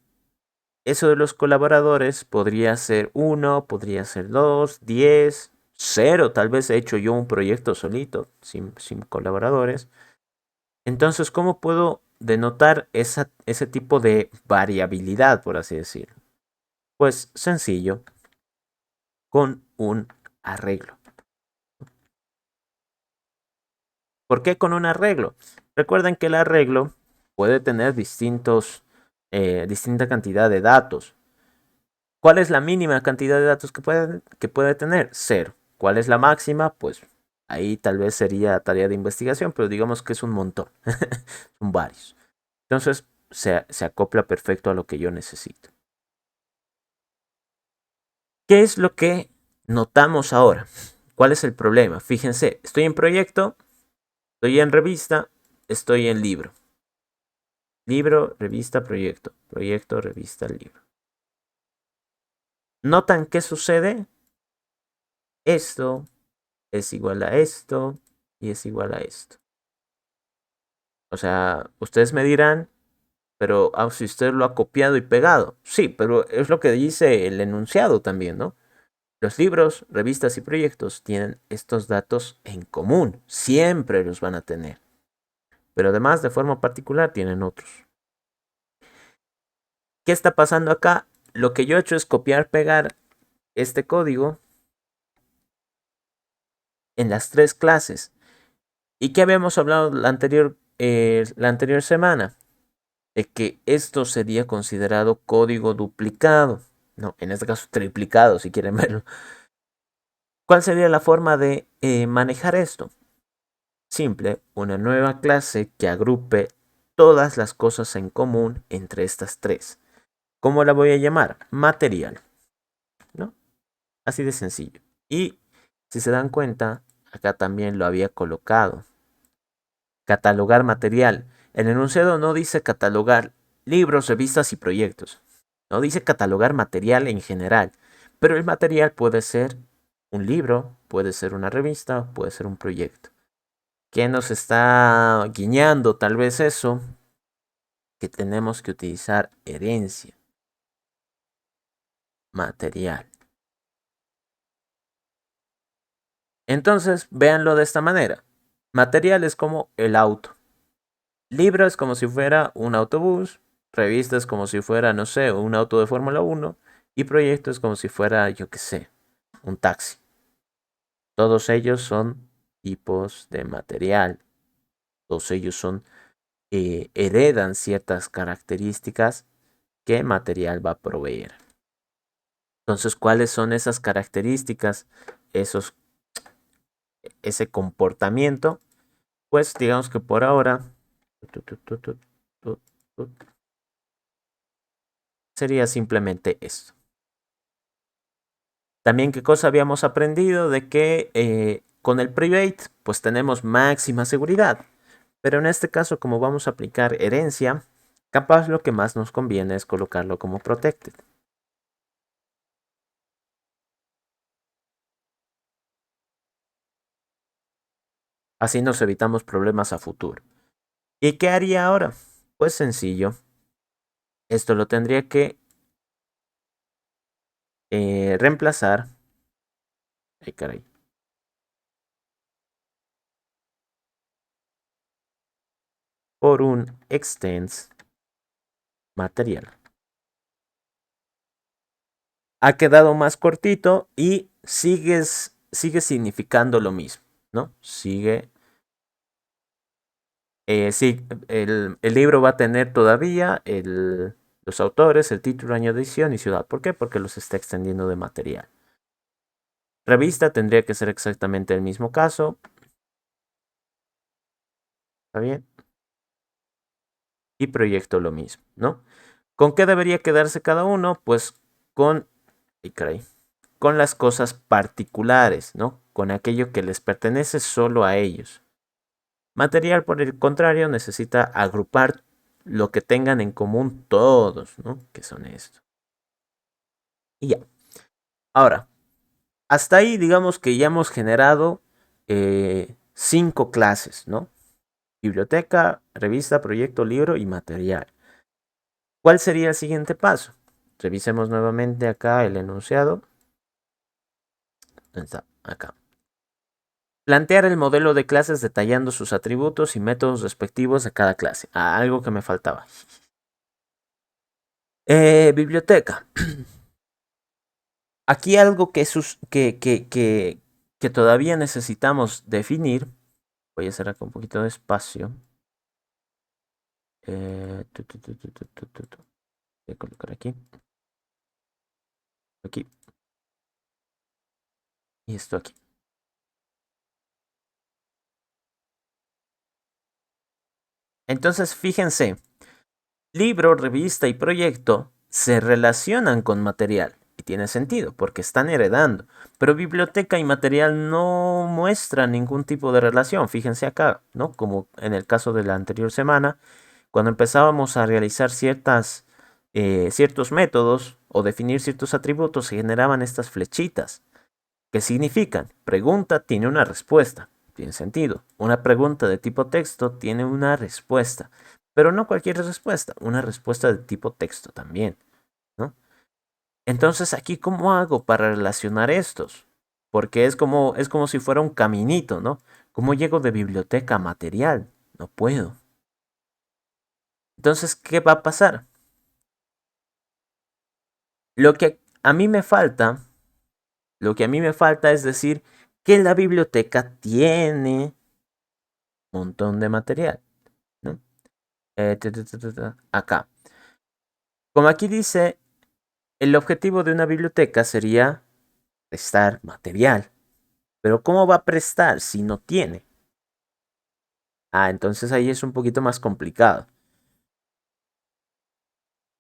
eso de los colaboradores podría ser uno, podría ser dos, 10, cero. Tal vez he hecho yo un proyecto solito, sin colaboradores. Entonces, ¿cómo puedo denotar ese tipo de variabilidad, por así decirlo? Pues sencillo, con un arreglo. ¿Por qué con un arreglo? Recuerden que el arreglo puede tener distinta cantidad de datos. ¿Cuál es la mínima cantidad de datos que puede tener? Cero. ¿Cuál es la máxima? Pues ahí tal vez sería tarea de investigación, pero digamos que es un montón. Son varios. Entonces se acopla perfecto a lo que yo necesito. ¿Qué es lo que notamos ahora? ¿Cuál es el problema? Fíjense, estoy en proyecto, estoy en revista, estoy en libro. Libro, revista, proyecto. Proyecto, revista, libro. ¿Notan qué sucede? Esto es igual a esto y es igual a esto. O sea, ustedes me dirán, pero si usted lo ha copiado y pegado. Sí, pero es lo que dice el enunciado también, ¿no? Los libros, revistas y proyectos tienen estos datos en común. Siempre los van a tener. Pero además, de forma particular, tienen otros. ¿Qué está pasando acá? Lo que yo he hecho es copiar, pegar este código en las tres clases. ¿Y qué habíamos hablado la anterior semana? De que esto sería considerado código duplicado. No, en este caso triplicado, si quieren verlo. ¿Cuál sería la forma de manejar esto? Simple, una nueva clase que agrupe todas las cosas en común entre estas tres. ¿Cómo la voy a llamar? Material, ¿no? Así de sencillo. Y si se dan cuenta, acá también lo había colocado. Catalogar material. El enunciado no dice catalogar libros, revistas y proyectos. No dice catalogar material en general. Pero el material puede ser un libro, puede ser una revista, puede ser un proyecto. ¿Qué nos está guiñando tal vez eso? Que tenemos que utilizar herencia material. Entonces, véanlo de esta manera. Material es como el auto. Libro es como si fuera un autobús. Revista es como si fuera, no sé, un auto de Fórmula 1. Y proyecto es como si fuera, yo qué sé, un taxi. Todos ellos son tipos de material. Todos ellos heredan ciertas características que material va a proveer. Entonces, ¿cuáles son esas características, ese comportamiento? Pues digamos que por ahora sería simplemente esto. También qué cosa habíamos aprendido de que con el private pues tenemos máxima seguridad. Pero en este caso, como vamos a aplicar herencia, capaz lo que más nos conviene es colocarlo como protected. Así nos evitamos problemas a futuro. ¿Y qué haría ahora? Pues sencillo. Esto lo tendría que reemplazar. Ay, caray. Por un extends material. Ha quedado más cortito y sigue significando lo mismo, ¿no? Sí, el libro va a tener todavía los autores, el título, año de edición y ciudad. ¿Por qué? Porque los está extendiendo de material. Revista tendría que ser exactamente el mismo caso. ¿Está bien? Y proyecto lo mismo, ¿no? ¿Con qué debería quedarse cada uno? Pues con, ay, caray, con las cosas particulares, ¿no? Con aquello que les pertenece solo a ellos. Material, por el contrario, necesita agrupar lo que tengan en común todos, ¿no? Que son estos. Y ya. Ahora, hasta ahí digamos que ya hemos generado 5 clases, ¿no? Biblioteca, revista, proyecto, libro y material. ¿Cuál sería el siguiente paso? Revisemos nuevamente acá el enunciado. ¿Dónde está? Acá. Plantear el modelo de clases detallando sus atributos y métodos respectivos de cada clase. Ah, algo que me faltaba. Biblioteca. Aquí algo que todavía necesitamos definir. Voy a hacer acá un poquito de espacio. Voy a colocar aquí. Aquí. Y esto aquí. Entonces, fíjense. Libro, revista y proyecto se relacionan con material. Y tiene sentido, porque están heredando. Pero biblioteca y material no muestran ningún tipo de relación. Fíjense acá, ¿no? Como en el caso de la anterior semana, cuando empezábamos a realizar ciertos métodos o definir ciertos atributos, se generaban estas flechitas. ¿Qué significan? Pregunta tiene una respuesta. Tiene sentido. Una pregunta de tipo texto tiene una respuesta. Pero no cualquier respuesta, una respuesta de tipo texto también, ¿no? Entonces, aquí, ¿cómo hago para relacionar estos? Porque es como si fuera un caminito, ¿no? ¿Cómo llego de biblioteca a material? No puedo. Entonces, ¿qué va a pasar? Lo que a mí me falta, lo que a mí me falta es decir que la biblioteca tiene un montón de material, ¿no? Acá. Como aquí dice, el objetivo de una biblioteca sería prestar material. Pero ¿cómo va a prestar si no tiene? Ah, entonces ahí es un poquito más complicado.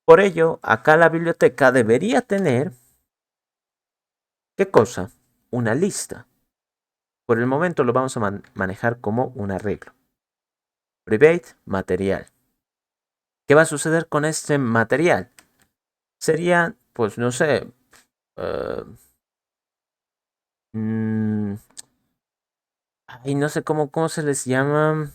Por ello, acá la biblioteca debería tener, ¿qué cosa? Una lista. Por el momento lo vamos a manejar como un arreglo. Private material. ¿Qué va a suceder con este material? Sería, pues no sé, eh, mm, ay, no sé cómo se les llama.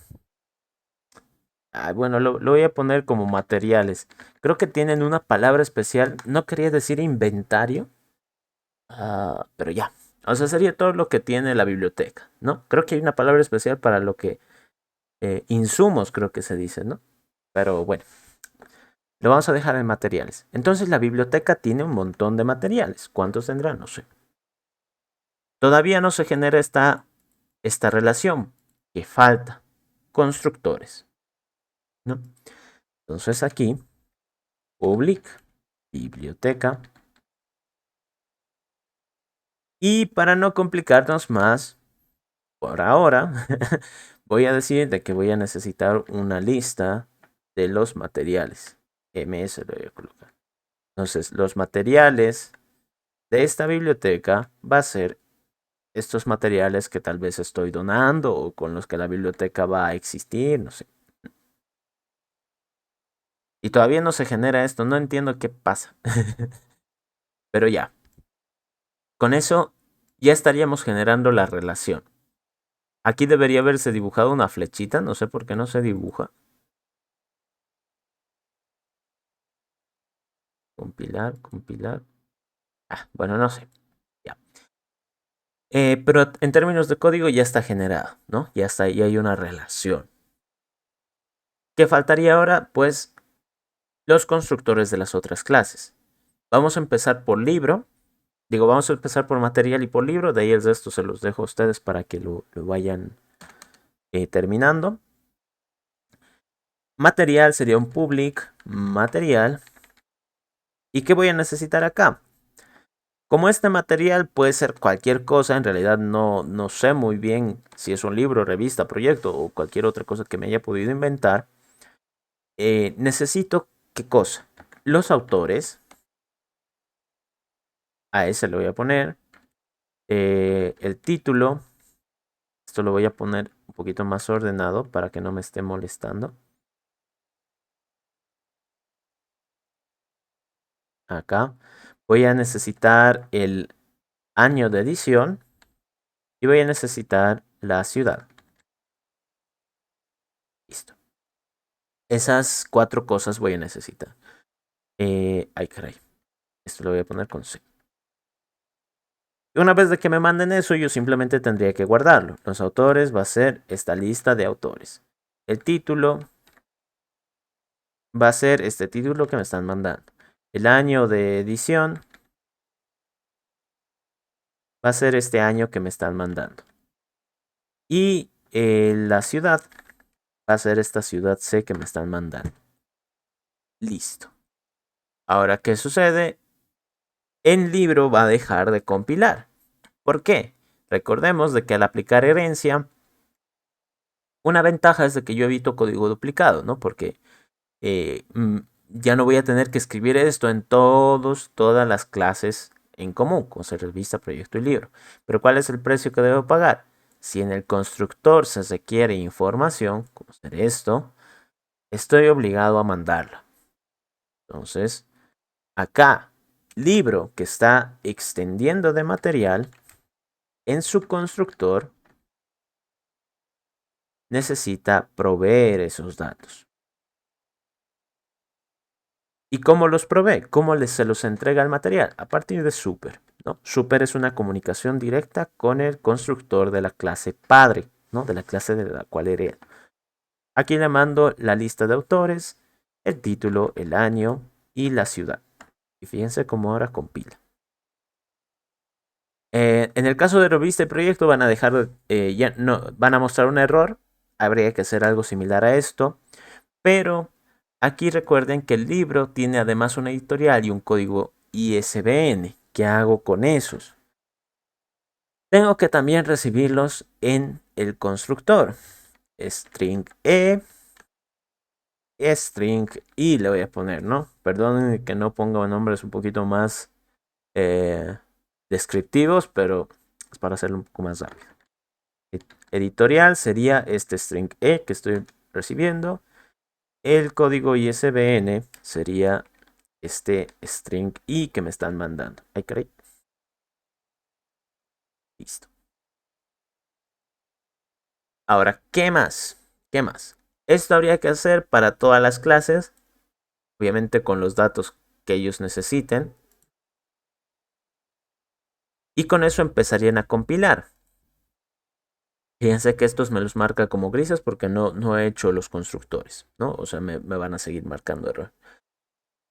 Bueno, lo voy a poner como materiales. Creo que tienen una palabra especial. No quería decir inventario. Pero ya. O sea, sería todo lo que tiene la biblioteca, ¿no? Creo que hay una palabra especial para lo que insumos, creo que se dice, ¿no? Pero bueno, lo vamos a dejar en materiales. Entonces la biblioteca tiene un montón de materiales. ¿Cuántos tendrá? No sé. Todavía no se genera esta relación que falta. Constructores, ¿no? Entonces aquí, public, biblioteca, Y para no complicarnos más, por ahora, voy a decir de que voy a necesitar una lista de los materiales. MS lo voy a colocar. Entonces, los materiales de esta biblioteca va a ser estos materiales que tal vez estoy donando o con los que la biblioteca va a existir, no sé. Y todavía no se genera esto, no entiendo qué pasa. Pero ya, con eso ya estaríamos generando la relación. Aquí debería haberse dibujado una flechita, no sé por qué no se dibuja. Compilar, compilar. Bueno, no sé. Ya. Pero en términos de código ya está generado, ¿no? Ya está, ya hay una relación. ¿Qué faltaría ahora? Pues los constructores de las otras clases. Vamos a empezar por libro. Digo, vamos a empezar por material y por libro. De ahí el resto se los dejo a ustedes para que lo vayan terminando. Material sería un public material. ¿Y qué voy a necesitar acá? Como este material puede ser cualquier cosa, en realidad no sé muy bien si es un libro, revista, proyecto o cualquier otra cosa que me haya podido inventar. Necesito, ¿qué cosa? Los autores, a ese le voy a poner. El título, esto lo voy a poner un poquito más ordenado para que no me esté molestando. Acá voy a necesitar el año de edición y voy a necesitar la ciudad. Listo. Esas 4 cosas voy a necesitar. Ay, caray. Esto lo voy a poner con C. Y una vez de que me manden eso, yo simplemente tendría que guardarlo. Los autores va a ser esta lista de autores. El título va a ser este título que me están mandando. El año de edición va a ser este año que me están mandando. Y la ciudad va a ser esta ciudad C que me están mandando. Listo. Ahora, ¿qué sucede? El libro va a dejar de compilar. ¿Por qué? Recordemos de que al aplicar herencia, una ventaja es de que yo evito código duplicado, ¿no? Porque ya no voy a tener que escribir esto en todas las clases en común, como se revista, proyecto y libro. Pero ¿cuál es el precio que debo pagar? Si en el constructor se requiere información, como ser esto, estoy obligado a mandarla. Entonces, acá, libro que está extendiendo de material, en su constructor necesita proveer esos datos. ¿Y cómo los provee? ¿Cómo se los entrega el material? A partir de super, ¿no? Super es una comunicación directa con el constructor de la clase padre, ¿no? De la clase de la cual hereda. Aquí le mando la lista de autores, el título, el año y la ciudad. Y fíjense cómo ahora compila. En el caso de revista y proyecto van a dejar, ya no, van a mostrar un error. Habría que hacer algo similar a esto. Pero aquí recuerden que el libro tiene además una editorial y un código ISBN. ¿Qué hago con esos? Tengo que también recibirlos en el constructor. String E, string I le voy a poner, ¿no? Perdonen que no ponga nombres un poquito más descriptivos, pero es para hacerlo un poco más rápido. Editorial sería este string E que estoy recibiendo. El código ISBN sería este string I que me están mandando. Ay, caray. Listo. Ahora, ¿qué más? ¿Qué más? Esto habría que hacer para todas las clases, obviamente con los datos que ellos necesiten. Y con eso empezarían a compilar. Fíjense que estos me los marca como grises porque no he hecho los constructores, ¿no? O sea, me van a seguir marcando error.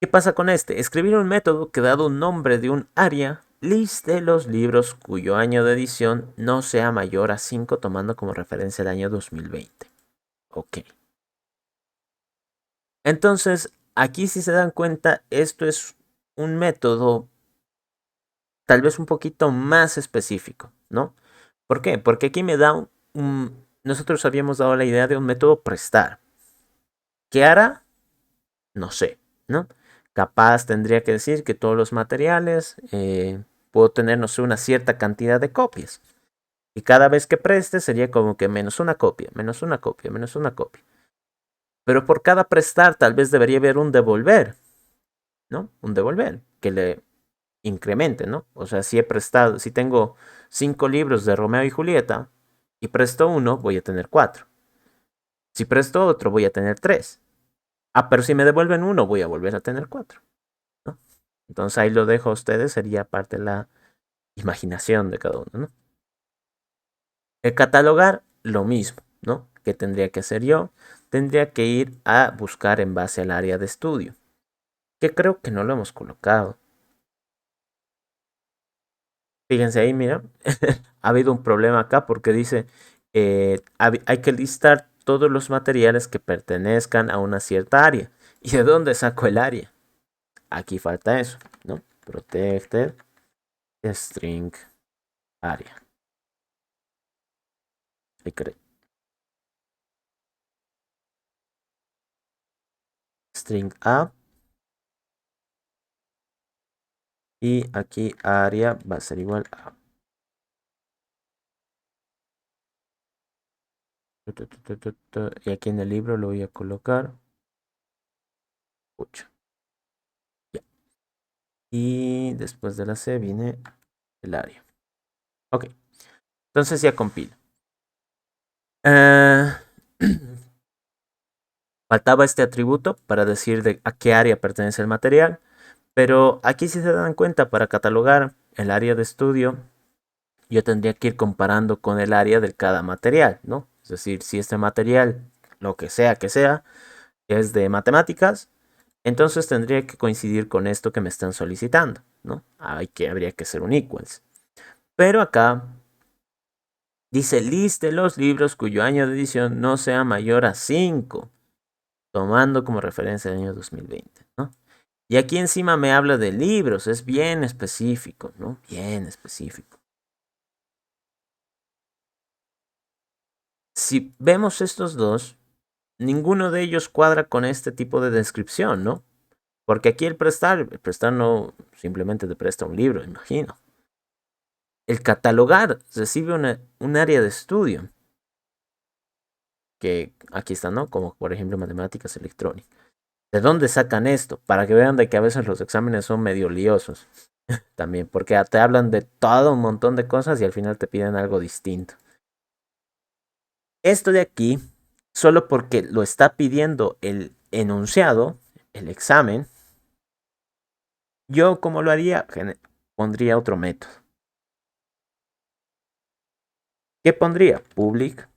¿Qué pasa con este? Escribir un método que dado un nombre de un área, liste los libros cuyo año de edición no sea mayor a 5 tomando como referencia el año 2020. Ok. Entonces, aquí si se dan cuenta, esto es un método tal vez un poquito más específico, ¿no? ¿Por qué? Porque aquí me da nosotros habíamos dado la idea de un método prestar. ¿Qué hará? No sé, ¿no? Capaz tendría que decir que todos los materiales puedo tener, no sé, una cierta cantidad de copias. Y cada vez que preste sería como que menos una copia, menos una copia, menos una copia. Pero por cada prestar tal vez debería haber un devolver, ¿no? Un devolver que le incremente, ¿no? O sea, si he prestado, si tengo 5 libros de Romeo y Julieta y presto uno, voy a tener 4. Si presto otro, voy a tener 3. Ah, pero si me devuelven uno, voy a volver a tener 4, ¿no? Entonces ahí lo dejo a ustedes, sería parte de la imaginación de cada uno, ¿no? El catalogar, lo mismo, ¿no? ¿Qué tendría que hacer yo? Tendría que ir a buscar en base al área de estudio, que creo que no lo hemos colocado. Fíjense ahí, mira, ha habido un problema acá porque dice, hay que listar todos los materiales que pertenezcan a una cierta área. ¿Y de dónde saco el área? Aquí falta eso, ¿no? Protected string area. String A. Y aquí área va a ser igual a. Y aquí en el libro lo voy a colocar 8. Ya. Y después de la C viene el área. Ok. Entonces ya compilo. Faltaba este atributo para decir a qué área pertenece el material. Pero aquí si se dan cuenta, para catalogar el área de estudio, yo tendría que ir comparando con el área de cada material, ¿no? Es decir, si este material, lo que sea, es de matemáticas, entonces tendría que coincidir con esto que me están solicitando, ¿no? Habría que hacer un equals. Pero acá dice, liste los libros cuyo año de edición no sea mayor a 5, tomando como referencia el año 2020, ¿no? Y aquí encima me habla de libros, es bien específico, ¿no? Bien específico. Si vemos estos dos, ninguno de ellos cuadra con este tipo de descripción, ¿no? Porque aquí el prestar no simplemente te presta un libro, imagino. El catalogar recibe un área de estudio, que aquí está, ¿no? Como por ejemplo matemáticas electrónicas. ¿De dónde sacan esto? Para que vean de que a veces los exámenes son medio liosos también, porque te hablan de todo un montón de cosas y al final te piden algo distinto. Esto de aquí, solo porque lo está pidiendo el enunciado, el examen, yo como lo haría, pondría otro método. ¿Qué pondría? Public.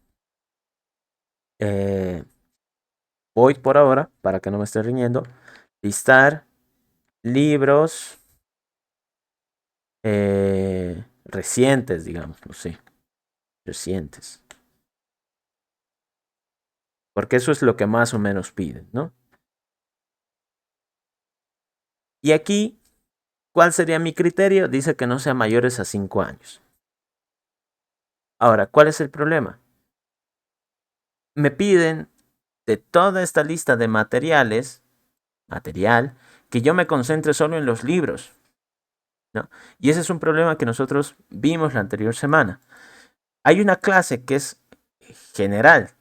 Void por ahora, para que no me esté riñendo. Listar libros recientes, digamos, no sé. Recientes. Porque eso es lo que más o menos piden, ¿no? Y aquí, ¿cuál sería mi criterio? Dice que no sea mayores a 5 años. Ahora, ¿cuál es el problema? Me piden de toda esta lista de material, que yo me concentre solo en los libros, ¿no? Y ese es un problema que nosotros vimos la anterior semana. Hay una clase que es general,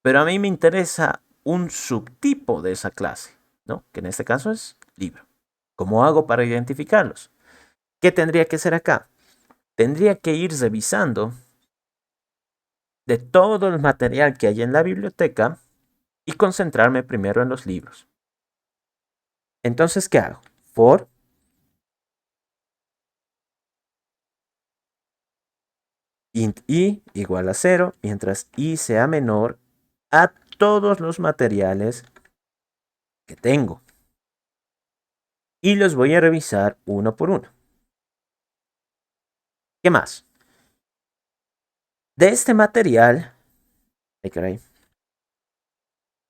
pero a mí me interesa un subtipo de esa clase, ¿no? Que en este caso es libro. ¿Cómo hago para identificarlos? ¿Qué tendría que hacer acá? Tendría que ir revisando de todo el material que hay en la biblioteca y concentrarme primero en los libros. Entonces, ¿qué hago? For int i igual a 0, mientras i sea menor a todos los materiales que tengo. Y los voy a revisar uno por uno. ¿Qué más? De este material,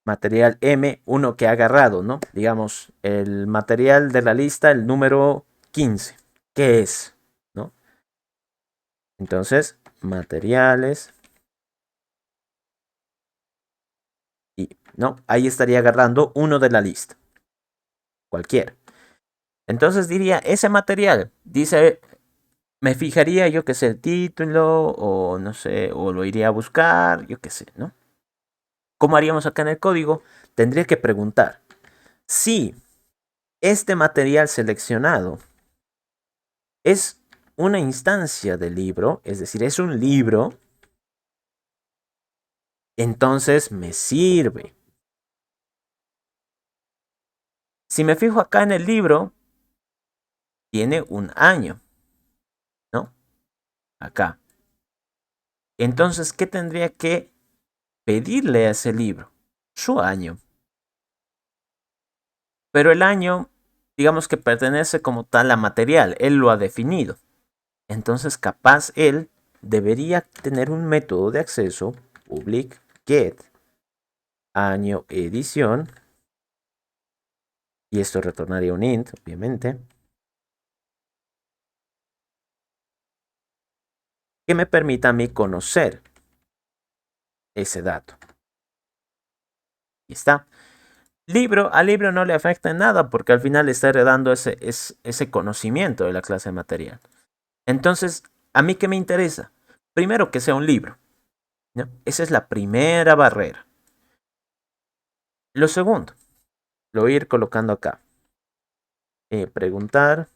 material M, uno que ha agarrado, ¿no? Digamos, el material de la lista, el número 15. ¿Qué es? ¿No? Entonces, materiales. Y no, ahí estaría agarrando uno de la lista. Cualquiera. Entonces diría, ese material, dice, me fijaría yo que sé el título, o no sé, o lo iría a buscar, yo qué sé, ¿no? ¿Cómo haríamos acá en el código? Tendría que preguntar si este material seleccionado es una instancia del libro, es decir, es un libro, entonces me sirve. Si me fijo acá en el libro, tiene un año, ¿no? Acá. Entonces, ¿qué tendría que pedirle a ese libro? Su año. Pero el año, digamos que pertenece como tal a material, él lo ha definido. Entonces, capaz él debería tener un método de acceso, public get, año edición, y esto retornaría un int, obviamente, que me permita a mí conocer ese dato. Y está. Libro, al libro no le afecta en nada porque al final está heredando ese conocimiento de la clase material. Entonces, ¿a mí qué me interesa? Primero que sea un libro, ¿no? Esa es la primera barrera. Lo segundo, lo voy a ir colocando acá. Preguntar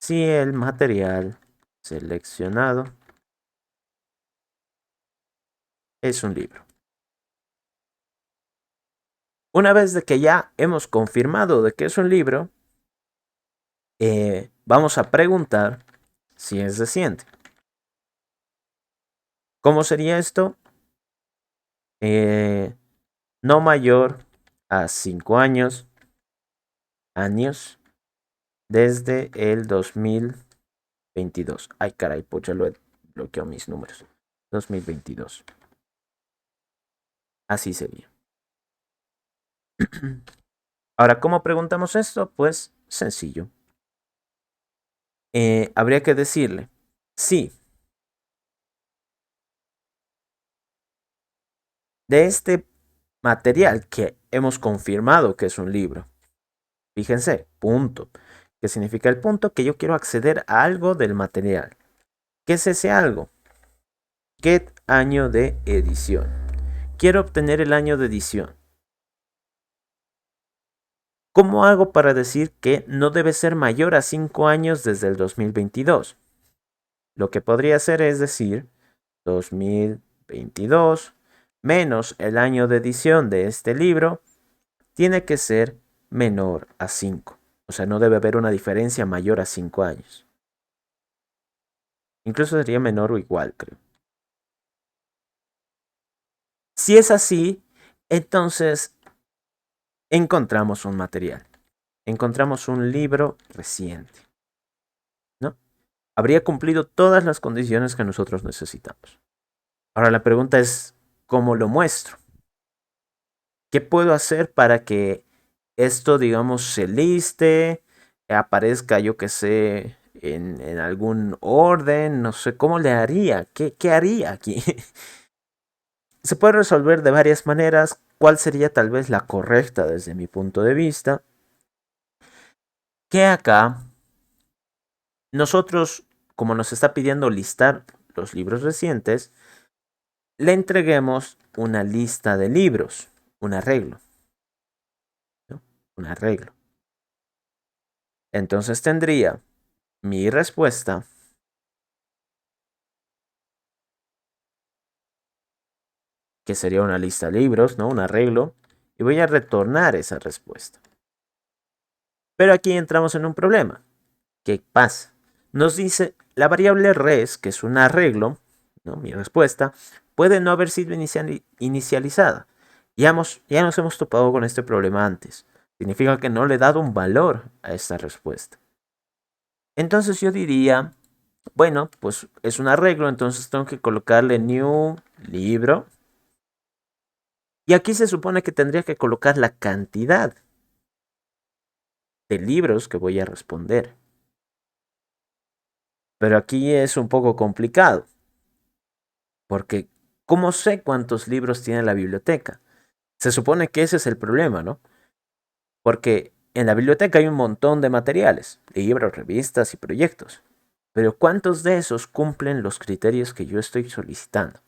si el material seleccionado es un libro. Una vez de que ya hemos confirmado de que es un libro, vamos a preguntar si es reciente. ¿Cómo sería esto? No mayor a 5 años desde el 2022. Ay, caray, pues ya lo he bloqueado mis números. 2022. Así sería. Ahora, ¿cómo preguntamos esto? Pues sencillo. Habría que decirle, sí, de este material que hemos confirmado que es un libro. Fíjense, punto. ¿Qué significa el punto? Que yo quiero acceder a algo del material. ¿Qué es ese algo? Get año de edición. Quiero obtener el año de edición. ¿Cómo hago para decir que no debe ser mayor a 5 años desde el 2022? Lo que podría hacer es decir 2022 menos el año de edición de este libro tiene que ser menor a 5. O sea, no debe haber una diferencia mayor a 5 años. Incluso sería menor o igual, creo. Si es así, entonces encontramos un material. Encontramos un libro reciente, ¿no? Habría cumplido todas las condiciones que nosotros necesitamos. Ahora la pregunta es, ¿cómo lo muestro? ¿Qué puedo hacer para que esto, digamos, se liste, aparezca, yo que sé, en algún orden? No sé, ¿cómo le haría? ¿Qué haría aquí? Se puede resolver de varias maneras. ¿Cuál sería tal vez la correcta desde mi punto de vista? Que acá nosotros, como nos está pidiendo listar los libros recientes, le entreguemos una lista de libros, un arreglo, ¿no? Un arreglo. Entonces tendría mi respuesta, que sería una lista de libros, ¿no? Un arreglo, y voy a retornar esa respuesta. Pero aquí entramos en un problema. ¿Qué pasa? Nos dice la variable res, que es un arreglo, ¿no? Mi respuesta, puede no haber sido inicializada. Ya nos hemos topado con este problema antes. Significa que no le he dado un valor a esta respuesta. Entonces yo diría, bueno, pues es un arreglo, entonces tengo que colocarle new libro. Y aquí se supone que tendría que colocar la cantidad de libros que voy a responder. Pero aquí es un poco complicado, porque ¿cómo sé cuántos libros tiene la biblioteca? Se supone que ese es el problema, ¿no? Porque en la biblioteca hay un montón de materiales, libros, revistas y proyectos. Pero ¿cuántos de esos cumplen los criterios que yo estoy solicitando?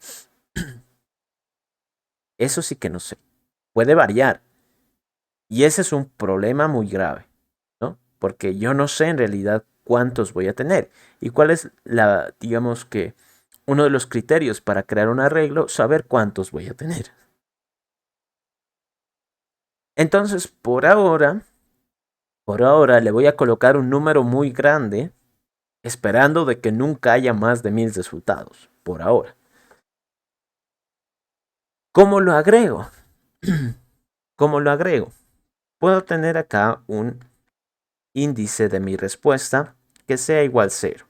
Eso sí que no sé. Puede variar. Y ese es un problema muy grave, ¿no? Porque yo no sé en realidad cuántos voy a tener. Y cuál es digamos que, uno de los criterios para crear un arreglo, saber cuántos voy a tener. Entonces, por ahora le voy a colocar un número muy grande, esperando de que nunca haya más de 1000 resultados. Por ahora. ¿Cómo lo agrego? ¿Cómo lo agrego? Puedo tener acá un índice de mi respuesta que sea igual a 0.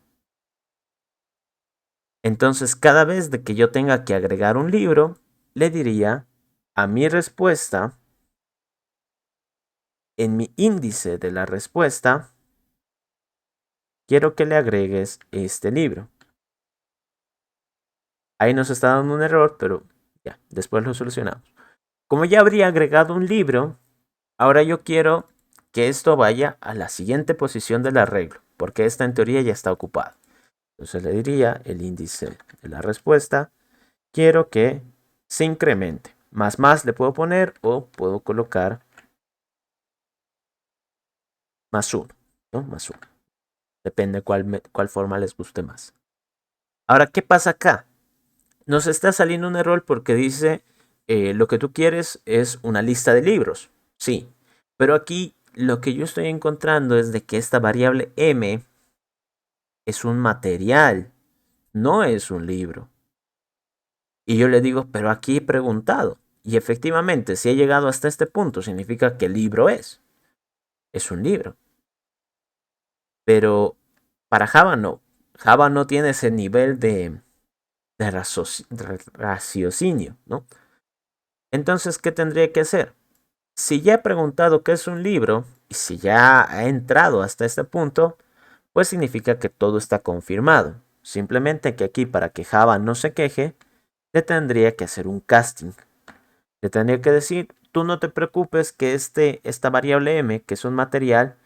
Entonces, cada vez de que yo tenga que agregar un libro, le diría a mi respuesta, en mi índice de la respuesta, quiero que le agregues este libro. Ahí nos está dando un error, pero ya, después lo solucionamos. Como ya habría agregado un libro, ahora yo quiero que esto vaya a la siguiente posición del arreglo, porque esta en teoría ya está ocupada. Entonces le diría el índice de la respuesta, quiero que se incremente. Más le puedo poner o puedo colocar más 1, ¿no? Más 1. Depende cuál forma les guste más. Ahora, ¿qué pasa acá? Nos está saliendo un error porque dice lo que tú quieres es una lista de libros. Sí, pero aquí lo que yo estoy encontrando es de que esta variable m es un material, no es un libro. Y yo le digo, pero aquí he preguntado. Y efectivamente, si he llegado hasta este punto, significa que el libro es un libro. Pero para Java no. Java no tiene ese nivel de raciocinio, ¿no? Entonces, ¿qué tendría que hacer? Si ya he preguntado qué es un libro y si ya ha entrado hasta este punto, pues significa que todo está confirmado. Simplemente que aquí para que Java no se queje, le tendría que hacer un casting. Le tendría que decir, tú no te preocupes que esta variable m, que es un material,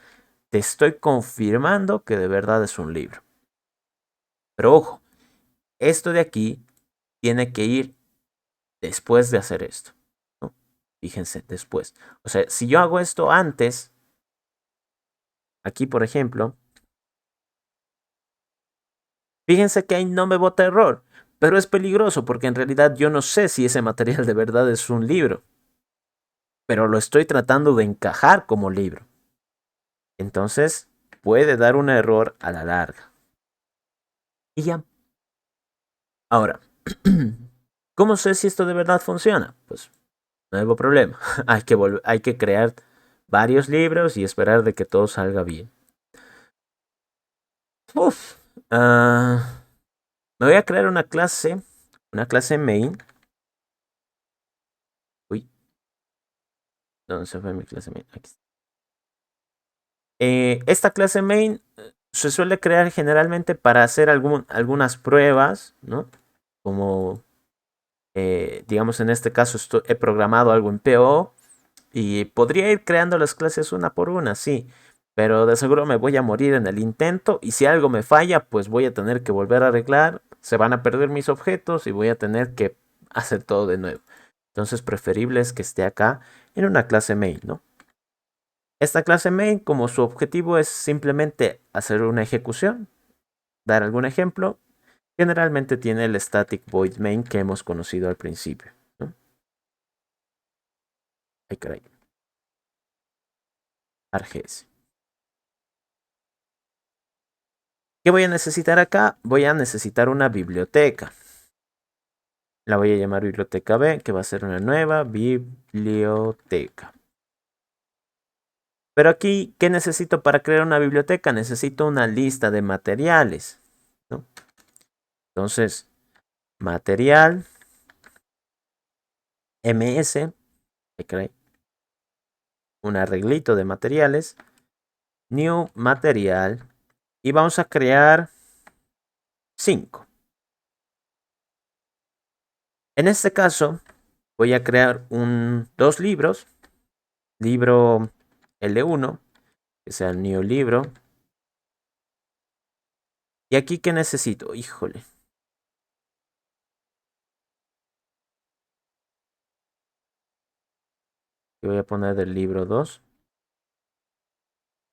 te estoy confirmando que de verdad es un libro. Pero ojo, esto de aquí tiene que ir después de hacer esto, ¿no? Fíjense, después. O sea, si yo hago esto antes, aquí por ejemplo, fíjense que ahí no me bota error, pero es peligroso porque en realidad yo no sé si ese material de verdad es un libro, pero lo estoy tratando de encajar como libro. Entonces, puede dar un error a la larga. Y ya. Ahora, ¿cómo sé si esto de verdad funciona? Pues, nuevo problema. hay que crear varios libros y esperar de que todo salga bien. Uf. Me voy a crear una clase main. Uy, ¿dónde se fue mi clase main? Aquí está. Esta clase main se suele crear generalmente para hacer algunas pruebas, ¿no? Como, digamos, en este caso he programado algo en PO y podría ir creando las clases una por una, sí. Pero de seguro me voy a morir en el intento y si algo me falla, pues voy a tener que volver a arreglar, se van a perder mis objetos y voy a tener que hacer todo de nuevo. Entonces preferible es que esté acá en una clase main, ¿no? Esta clase main, como su objetivo es simplemente hacer una ejecución, dar algún ejemplo, generalmente tiene el static void main que hemos conocido al principio, ¿no? Ay, caray. Args. ¿Qué voy a necesitar acá? Voy a necesitar una biblioteca. La voy a llamar biblioteca B, que va a ser una nueva biblioteca. Pero aquí, ¿qué necesito para crear una biblioteca? Necesito una lista de materiales, ¿no? Entonces, material ms, un arreglito de materiales, new material, y vamos a crear 5. En este caso, voy a crear dos libros. Libro L1, que sea el new libro. ¿Y aquí qué necesito? Híjole. Y voy a poner del libro 2.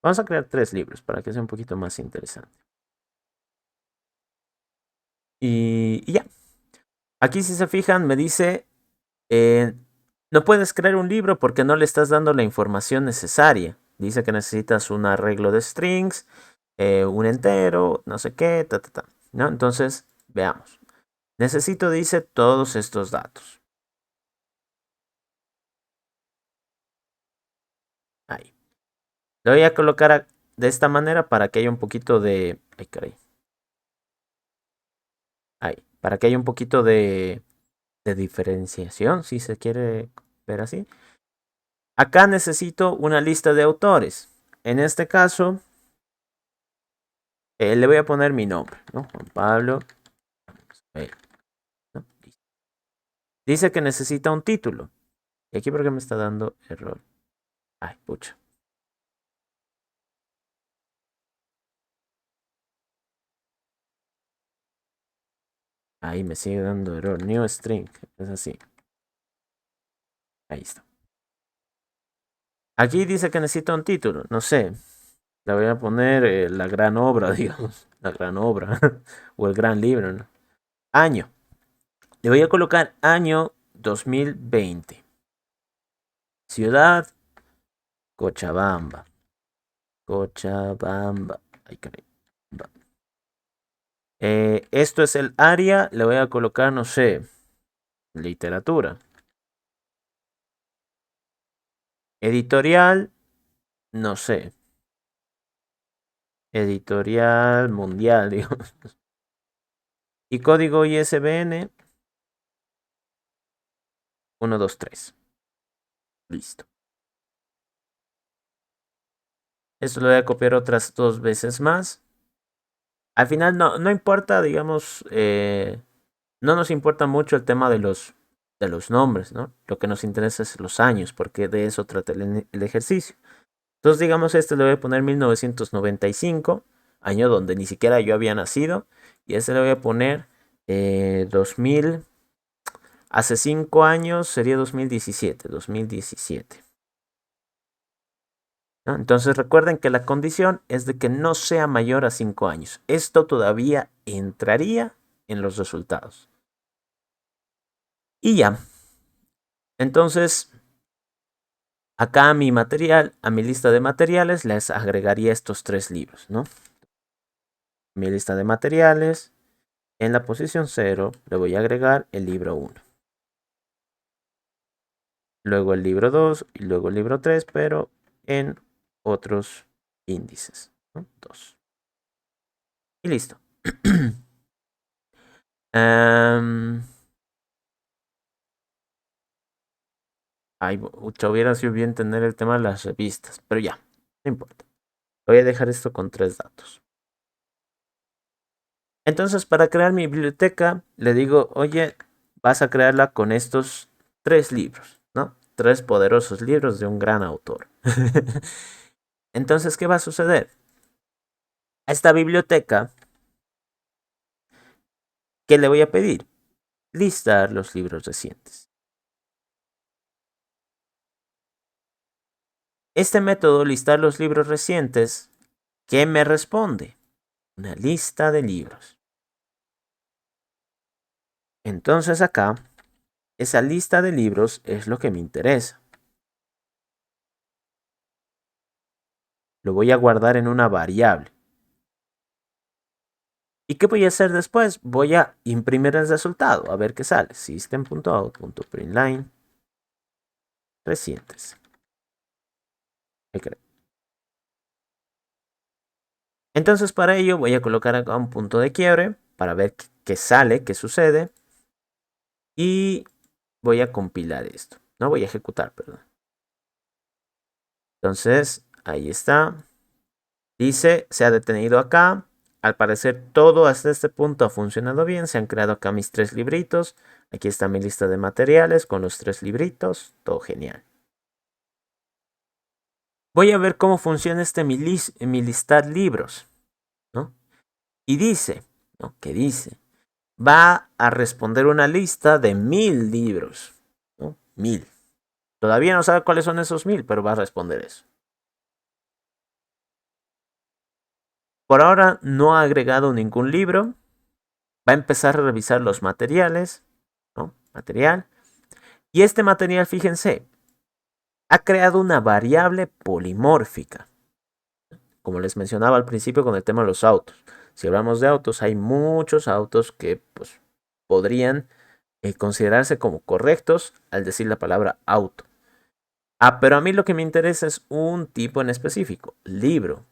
Vamos a crear 3 libros para que sea un poquito más interesante. Y ya. Aquí si se fijan me dice, no puedes crear un libro porque no le estás dando la información necesaria. Dice que necesitas un arreglo de strings, un entero, no sé qué, ¿no? Entonces, veamos. Necesito, dice, todos estos datos. Ahí. Lo voy a colocar de esta manera para que haya un poquito de... Ay, caray. Ahí. Para que haya un poquito de diferenciación, si se quiere ver así. Acá necesito una lista de autores. En este caso, le voy a poner mi nombre, ¿no? Juan Pablo. ¿No? Dice que necesita un título. Y aquí, ¿por qué me está dando error? Ay, pucha. Ahí me sigue dando error. New string. Es así. Ahí está. Aquí dice que necesita un título. No sé. Le voy a poner la gran obra, digamos. La gran obra. O el gran libro, ¿no? Año. Le voy a colocar año 2020. Ciudad, Cochabamba. Cochabamba. Ay, caray. Esto es el área. Le voy a colocar, no sé, literatura. Editorial, no sé. Editorial mundial, digamos. Y código ISBN 123. Listo. Esto lo voy a copiar otras 2 veces más. Al final no importa, digamos, no nos importa mucho el tema de los nombres, ¿no? Lo que nos interesa es los años, porque de eso trata el ejercicio. Entonces, digamos, este le voy a poner 1995, año donde ni siquiera yo había nacido. Y este le voy a poner 2000, hace 5 años sería 2017. ¿No? Entonces recuerden que la condición es de que no sea mayor a 5 años. Esto todavía entraría en los resultados. Y ya. Entonces, acá a mi material, a mi lista de materiales, les agregaría estos 3 libros, ¿no? Mi lista de materiales. En la posición 0 le voy a agregar el libro 1. Luego el libro 2 y luego el libro 3, pero en otros índices, ¿no? 2. Y listo. Ay, hubiera sido bien tener el tema de las revistas, pero ya, no importa. Voy a dejar esto con 3 datos. Entonces, para crear mi biblioteca, le digo, oye, vas a crearla con estos 3 libros, ¿no? 3 poderosos libros de un gran autor. Entonces, ¿qué va a suceder? A esta biblioteca, ¿qué le voy a pedir? Listar los libros recientes. Este método, listar los libros recientes, ¿qué me responde? Una lista de libros. Entonces acá, esa lista de libros es lo que me interesa. Lo voy a guardar en una variable. ¿Y qué voy a hacer después? Voy a imprimir el resultado, a ver qué sale. System.out.println recientes. Entonces para ello voy a colocar acá un punto de quiebre para ver qué sale, qué sucede. Y voy a compilar esto. No voy a ejecutar, perdón. Entonces, ahí está. Dice, se ha detenido acá. al parecer todo hasta este punto ha funcionado bien. Se han creado acá mis 3 libritos. Aquí está mi lista de materiales con los 3 libritos. Todo genial. Voy a ver cómo funciona mi listar libros, ¿no? Y dice, ¿no? ¿Qué dice? Va a responder una lista de 1000 libros, ¿no? 1000. Todavía no sabe cuáles son esos 1000, pero va a responder eso. Por ahora no ha agregado ningún libro. Va a empezar a revisar los materiales, ¿no? Material. Y este material, fíjense, ha creado una variable polimórfica. Como les mencionaba al principio con el tema de los autos. Si hablamos de autos, hay muchos autos que pues, podrían considerarse como correctos al decir la palabra auto. Pero a mí lo que me interesa es un tipo en específico, libro.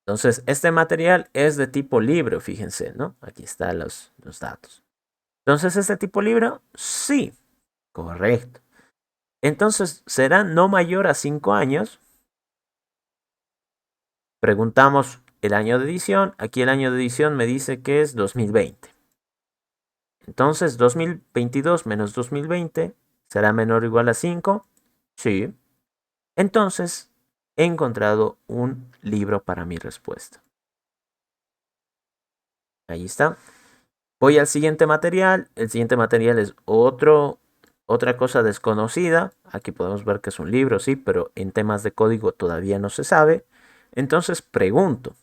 Entonces, este material es de tipo libro, fíjense, ¿no? Aquí están los datos. Entonces, ¿este tipo libro? Sí, correcto. Entonces, ¿será no mayor a 5 años? Preguntamos el año de edición. Aquí el año de edición me dice que es 2020. Entonces, 2022 menos 2020 será menor o igual a 5. Sí. Entonces, he encontrado un libro para mi respuesta. Ahí está. Voy al siguiente material. El siguiente material es otra cosa desconocida. Aquí podemos ver que es un libro, sí, pero en temas de código todavía no se sabe. Entonces pregunto,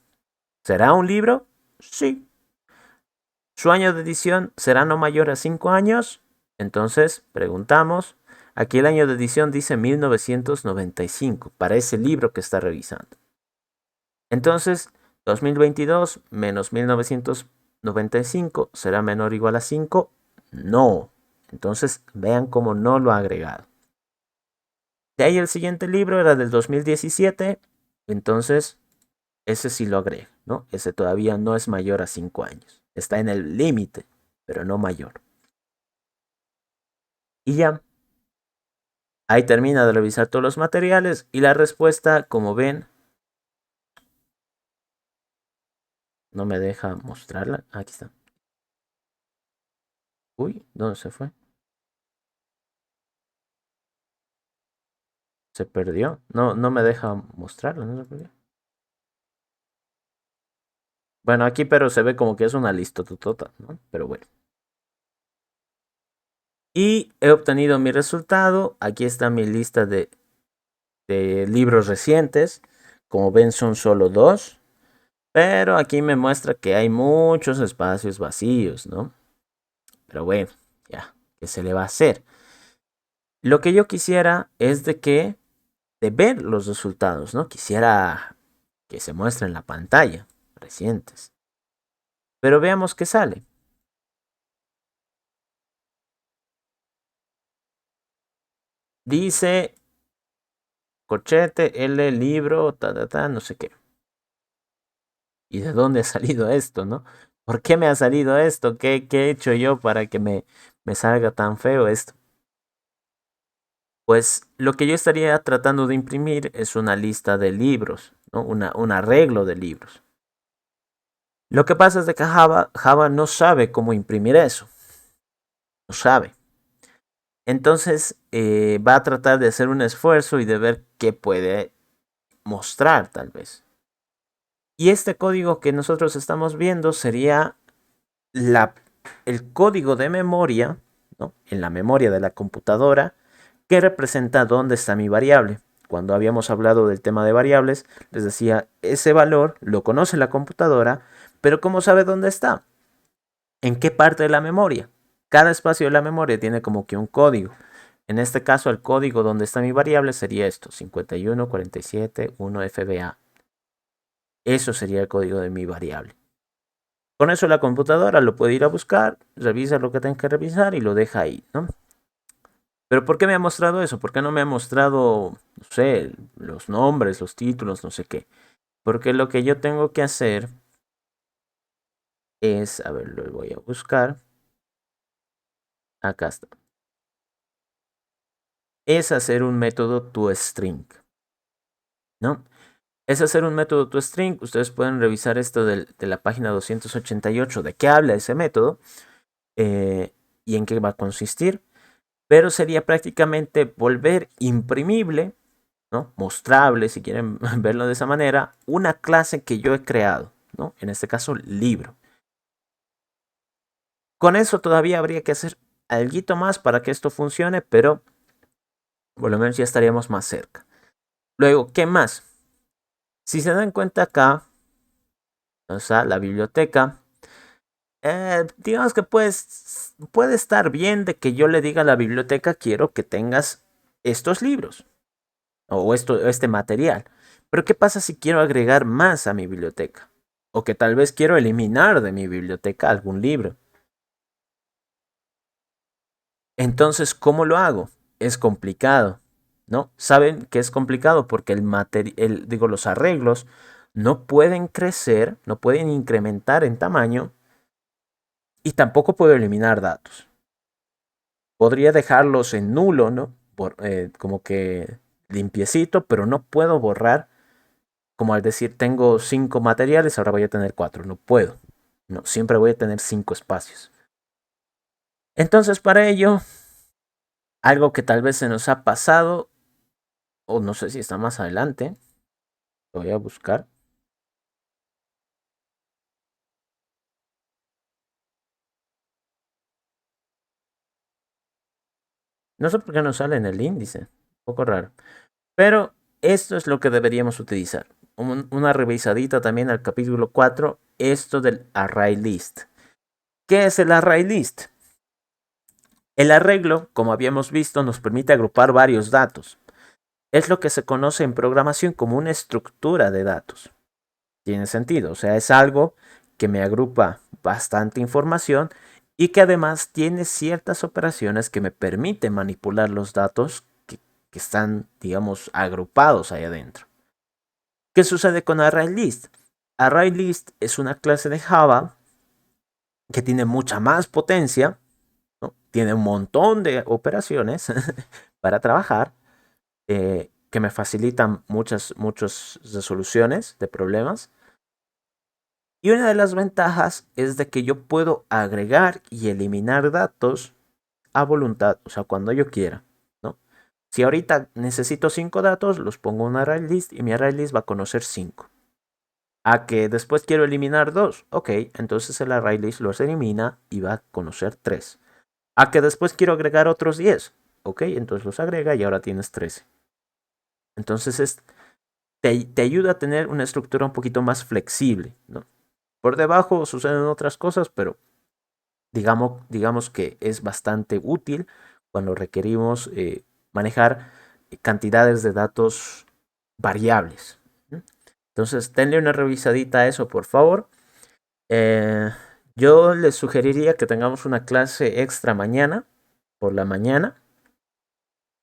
¿será un libro? Sí. ¿Su año de edición será no mayor a 5 años? Entonces preguntamos. Aquí el año de edición dice 1995 para ese libro que está revisando. Entonces, 2022 menos 1995 será menor o igual a 5. No. Entonces, vean cómo no lo ha agregado. De ahí el siguiente libro era del 2017. Entonces, ese sí lo agrega, ¿no? Ese todavía no es mayor a 5 años. Está en el límite, pero no mayor. Y ya. Ahí termina de revisar todos los materiales y la respuesta, como ven, no me deja mostrarla. Aquí está. Uy, ¿dónde se fue? Se perdió. No, no me deja mostrarla, no sé por qué. Bueno, aquí pero se ve como que es una lista totota, ¿no? Pero bueno. Y he obtenido mi resultado. Aquí está mi lista de libros recientes. Como ven, son solo 2. Pero aquí me muestra que hay muchos espacios vacíos, ¿no? Pero bueno, ya, ¿qué se le va a hacer? Lo que yo quisiera es de ver los resultados, ¿no? Quisiera que se muestre en la pantalla recientes. Pero veamos qué sale. Dice corchete, L, libro, no sé qué. ¿Y de dónde ha salido esto, no? ¿Por qué me ha salido esto? ¿Qué he hecho yo para que me salga tan feo esto? Pues lo que yo estaría tratando de imprimir es una lista de libros, ¿no? Un arreglo de libros. Lo que pasa es de que Java no sabe cómo imprimir eso. No sabe. Entonces va a tratar de hacer un esfuerzo y de ver qué puede mostrar tal vez. Y este código que nosotros estamos viendo sería el código de memoria, ¿no? En la memoria de la computadora, que representa dónde está mi variable. Cuando habíamos hablado del tema de variables, les decía, ese valor lo conoce la computadora, pero ¿cómo sabe dónde está? ¿En qué parte de la memoria? Cada espacio de la memoria tiene como que un código. En este caso, el código donde está mi variable sería esto, 51471FBA. Eso sería el código de mi variable. Con eso la computadora lo puede ir a buscar, revisa lo que tenga que revisar y lo deja ahí, ¿no? Pero ¿por qué me ha mostrado eso? ¿Por qué no me ha mostrado, no sé, los nombres, los títulos, no sé qué? Porque lo que yo tengo que hacer es, a ver, lo voy a buscar. Acá está. Es hacer un método toString, ¿no? es hacer un método toString. Ustedes pueden revisar esto de la página 288 de qué habla ese método y en qué va a consistir. Pero sería prácticamente volver imprimible, ¿no? Mostrable, si quieren verlo de esa manera, una clase que yo he creado, ¿no? En este caso, libro. Con eso todavía habría que hacer algo más para que esto funcione, pero por lo menos ya estaríamos más cerca. Luego, ¿qué más? Si se dan cuenta acá, o sea, la biblioteca, digamos que pues, puede estar bien de que yo le diga a la biblioteca, quiero que tengas estos libros o este material. Pero ¿qué pasa si quiero agregar más a mi biblioteca? O que tal vez quiero eliminar de mi biblioteca algún libro. Entonces, ¿cómo lo hago? Es complicado, ¿no? Saben que es complicado porque digo, los arreglos no pueden crecer, no pueden incrementar en tamaño y tampoco puedo eliminar datos. Podría dejarlos en nulo, ¿no? Como que limpiecito, pero no puedo borrar, como al decir, tengo 5 materiales, ahora voy a tener 4. No puedo. No, siempre voy a tener 5 espacios. Entonces, para ello, algo que tal vez se nos ha pasado, o no sé si está más adelante, lo voy a buscar. No sé por qué no sale en el índice. Un poco raro. Pero esto es lo que deberíamos utilizar. Una revisadita también al capítulo 4, esto del array list. ¿Qué es el array list? El arreglo, como habíamos visto, nos permite agrupar varios datos. Es lo que se conoce en programación como una estructura de datos. Tiene sentido, o sea, es algo que me agrupa bastante información y que además tiene ciertas operaciones que me permiten manipular los datos que están, digamos, agrupados ahí adentro. ¿Qué sucede con ArrayList? ArrayList es una clase de Java que tiene mucha más potencia, ¿no? Tiene un montón de operaciones para trabajar que me facilitan muchas resoluciones de problemas. Y una de las ventajas es de que yo puedo agregar y eliminar datos a voluntad, o sea, cuando yo quiera, ¿no? Si ahorita necesito 5 datos, los pongo en un ArrayList y mi ArrayList va a conocer 5. A que después quiero eliminar 2, ok, entonces el ArrayList los elimina y va a conocer 3. A que después quiero agregar otros 10, ok, entonces los agrega y ahora tienes 13. Entonces te ayuda a tener una estructura un poquito más flexible, ¿no? Por debajo suceden otras cosas, pero digamos que es bastante útil cuando requerimos manejar cantidades de datos variables. Entonces, denle una revisadita a eso, por favor. Eh, yo les sugeriría que tengamos una clase extra mañana, por la mañana,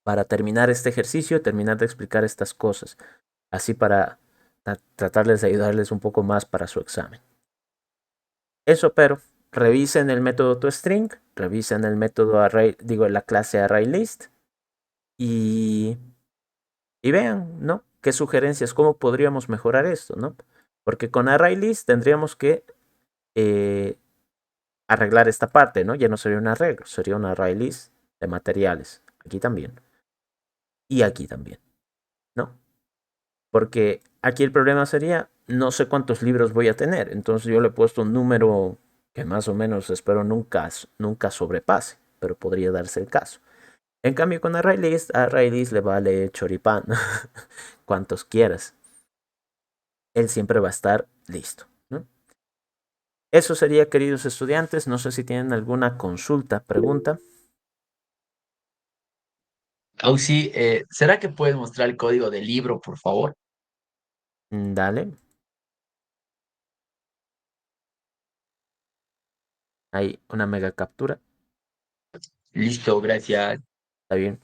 para terminar este ejercicio, terminar de explicar estas cosas. Así para tratarles de ayudarles un poco más para su examen. Eso, pero revisen el método toString, revisen el método la clase ArrayList y, y vean, ¿no? ¿Qué sugerencias, cómo podríamos mejorar esto, ¿no? Porque con ArrayList tendríamos que eh, arreglar esta parte, ¿no? Ya no sería un arreglo, sería un ArrayList de materiales. Aquí también. Y aquí también, ¿no? Porque aquí el problema sería, no sé cuántos libros voy a tener. Entonces yo le he puesto un número que más o menos espero nunca sobrepase, pero podría darse el caso. En cambio con ArrayList le vale choripán, cuantos quieras. Él siempre va a estar listo, ¿no? Eso sería, queridos estudiantes. No sé si tienen alguna consulta, pregunta. Auxi, ¿será que puedes mostrar el código del libro, por favor? Dale. Hay una mega captura. Listo, gracias. Está bien.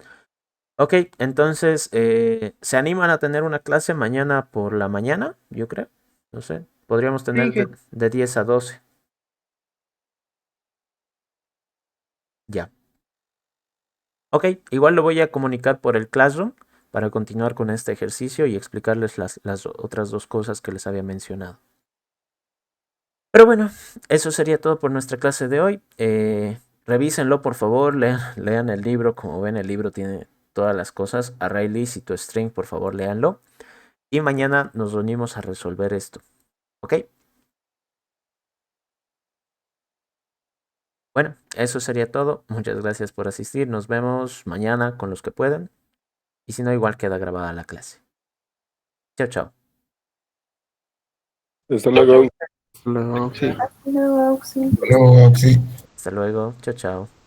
Ok, entonces, ¿se animan a tener una clase mañana por la mañana? Yo creo. No sé. Podríamos Sí, tener de 10 a 12. Ya. Ok, igual lo voy a comunicar por el Classroom para continuar con este ejercicio y explicarles las otras dos cosas que les había mencionado. Pero bueno, eso sería todo por nuestra clase de hoy. Revísenlo, por favor, lean el libro. Como ven, el libro tiene todas las cosas. Array list y toString, por favor, léanlo. Y mañana nos reunimos a resolver esto. ¿Ok? Bueno, eso sería todo. Muchas gracias por asistir. Nos vemos mañana con los que puedan. Y si no, igual queda grabada la clase. Chao, chao. Hasta luego. Luego, sí. Luego, sí. Luego, sí. Hasta luego. Chao, chao.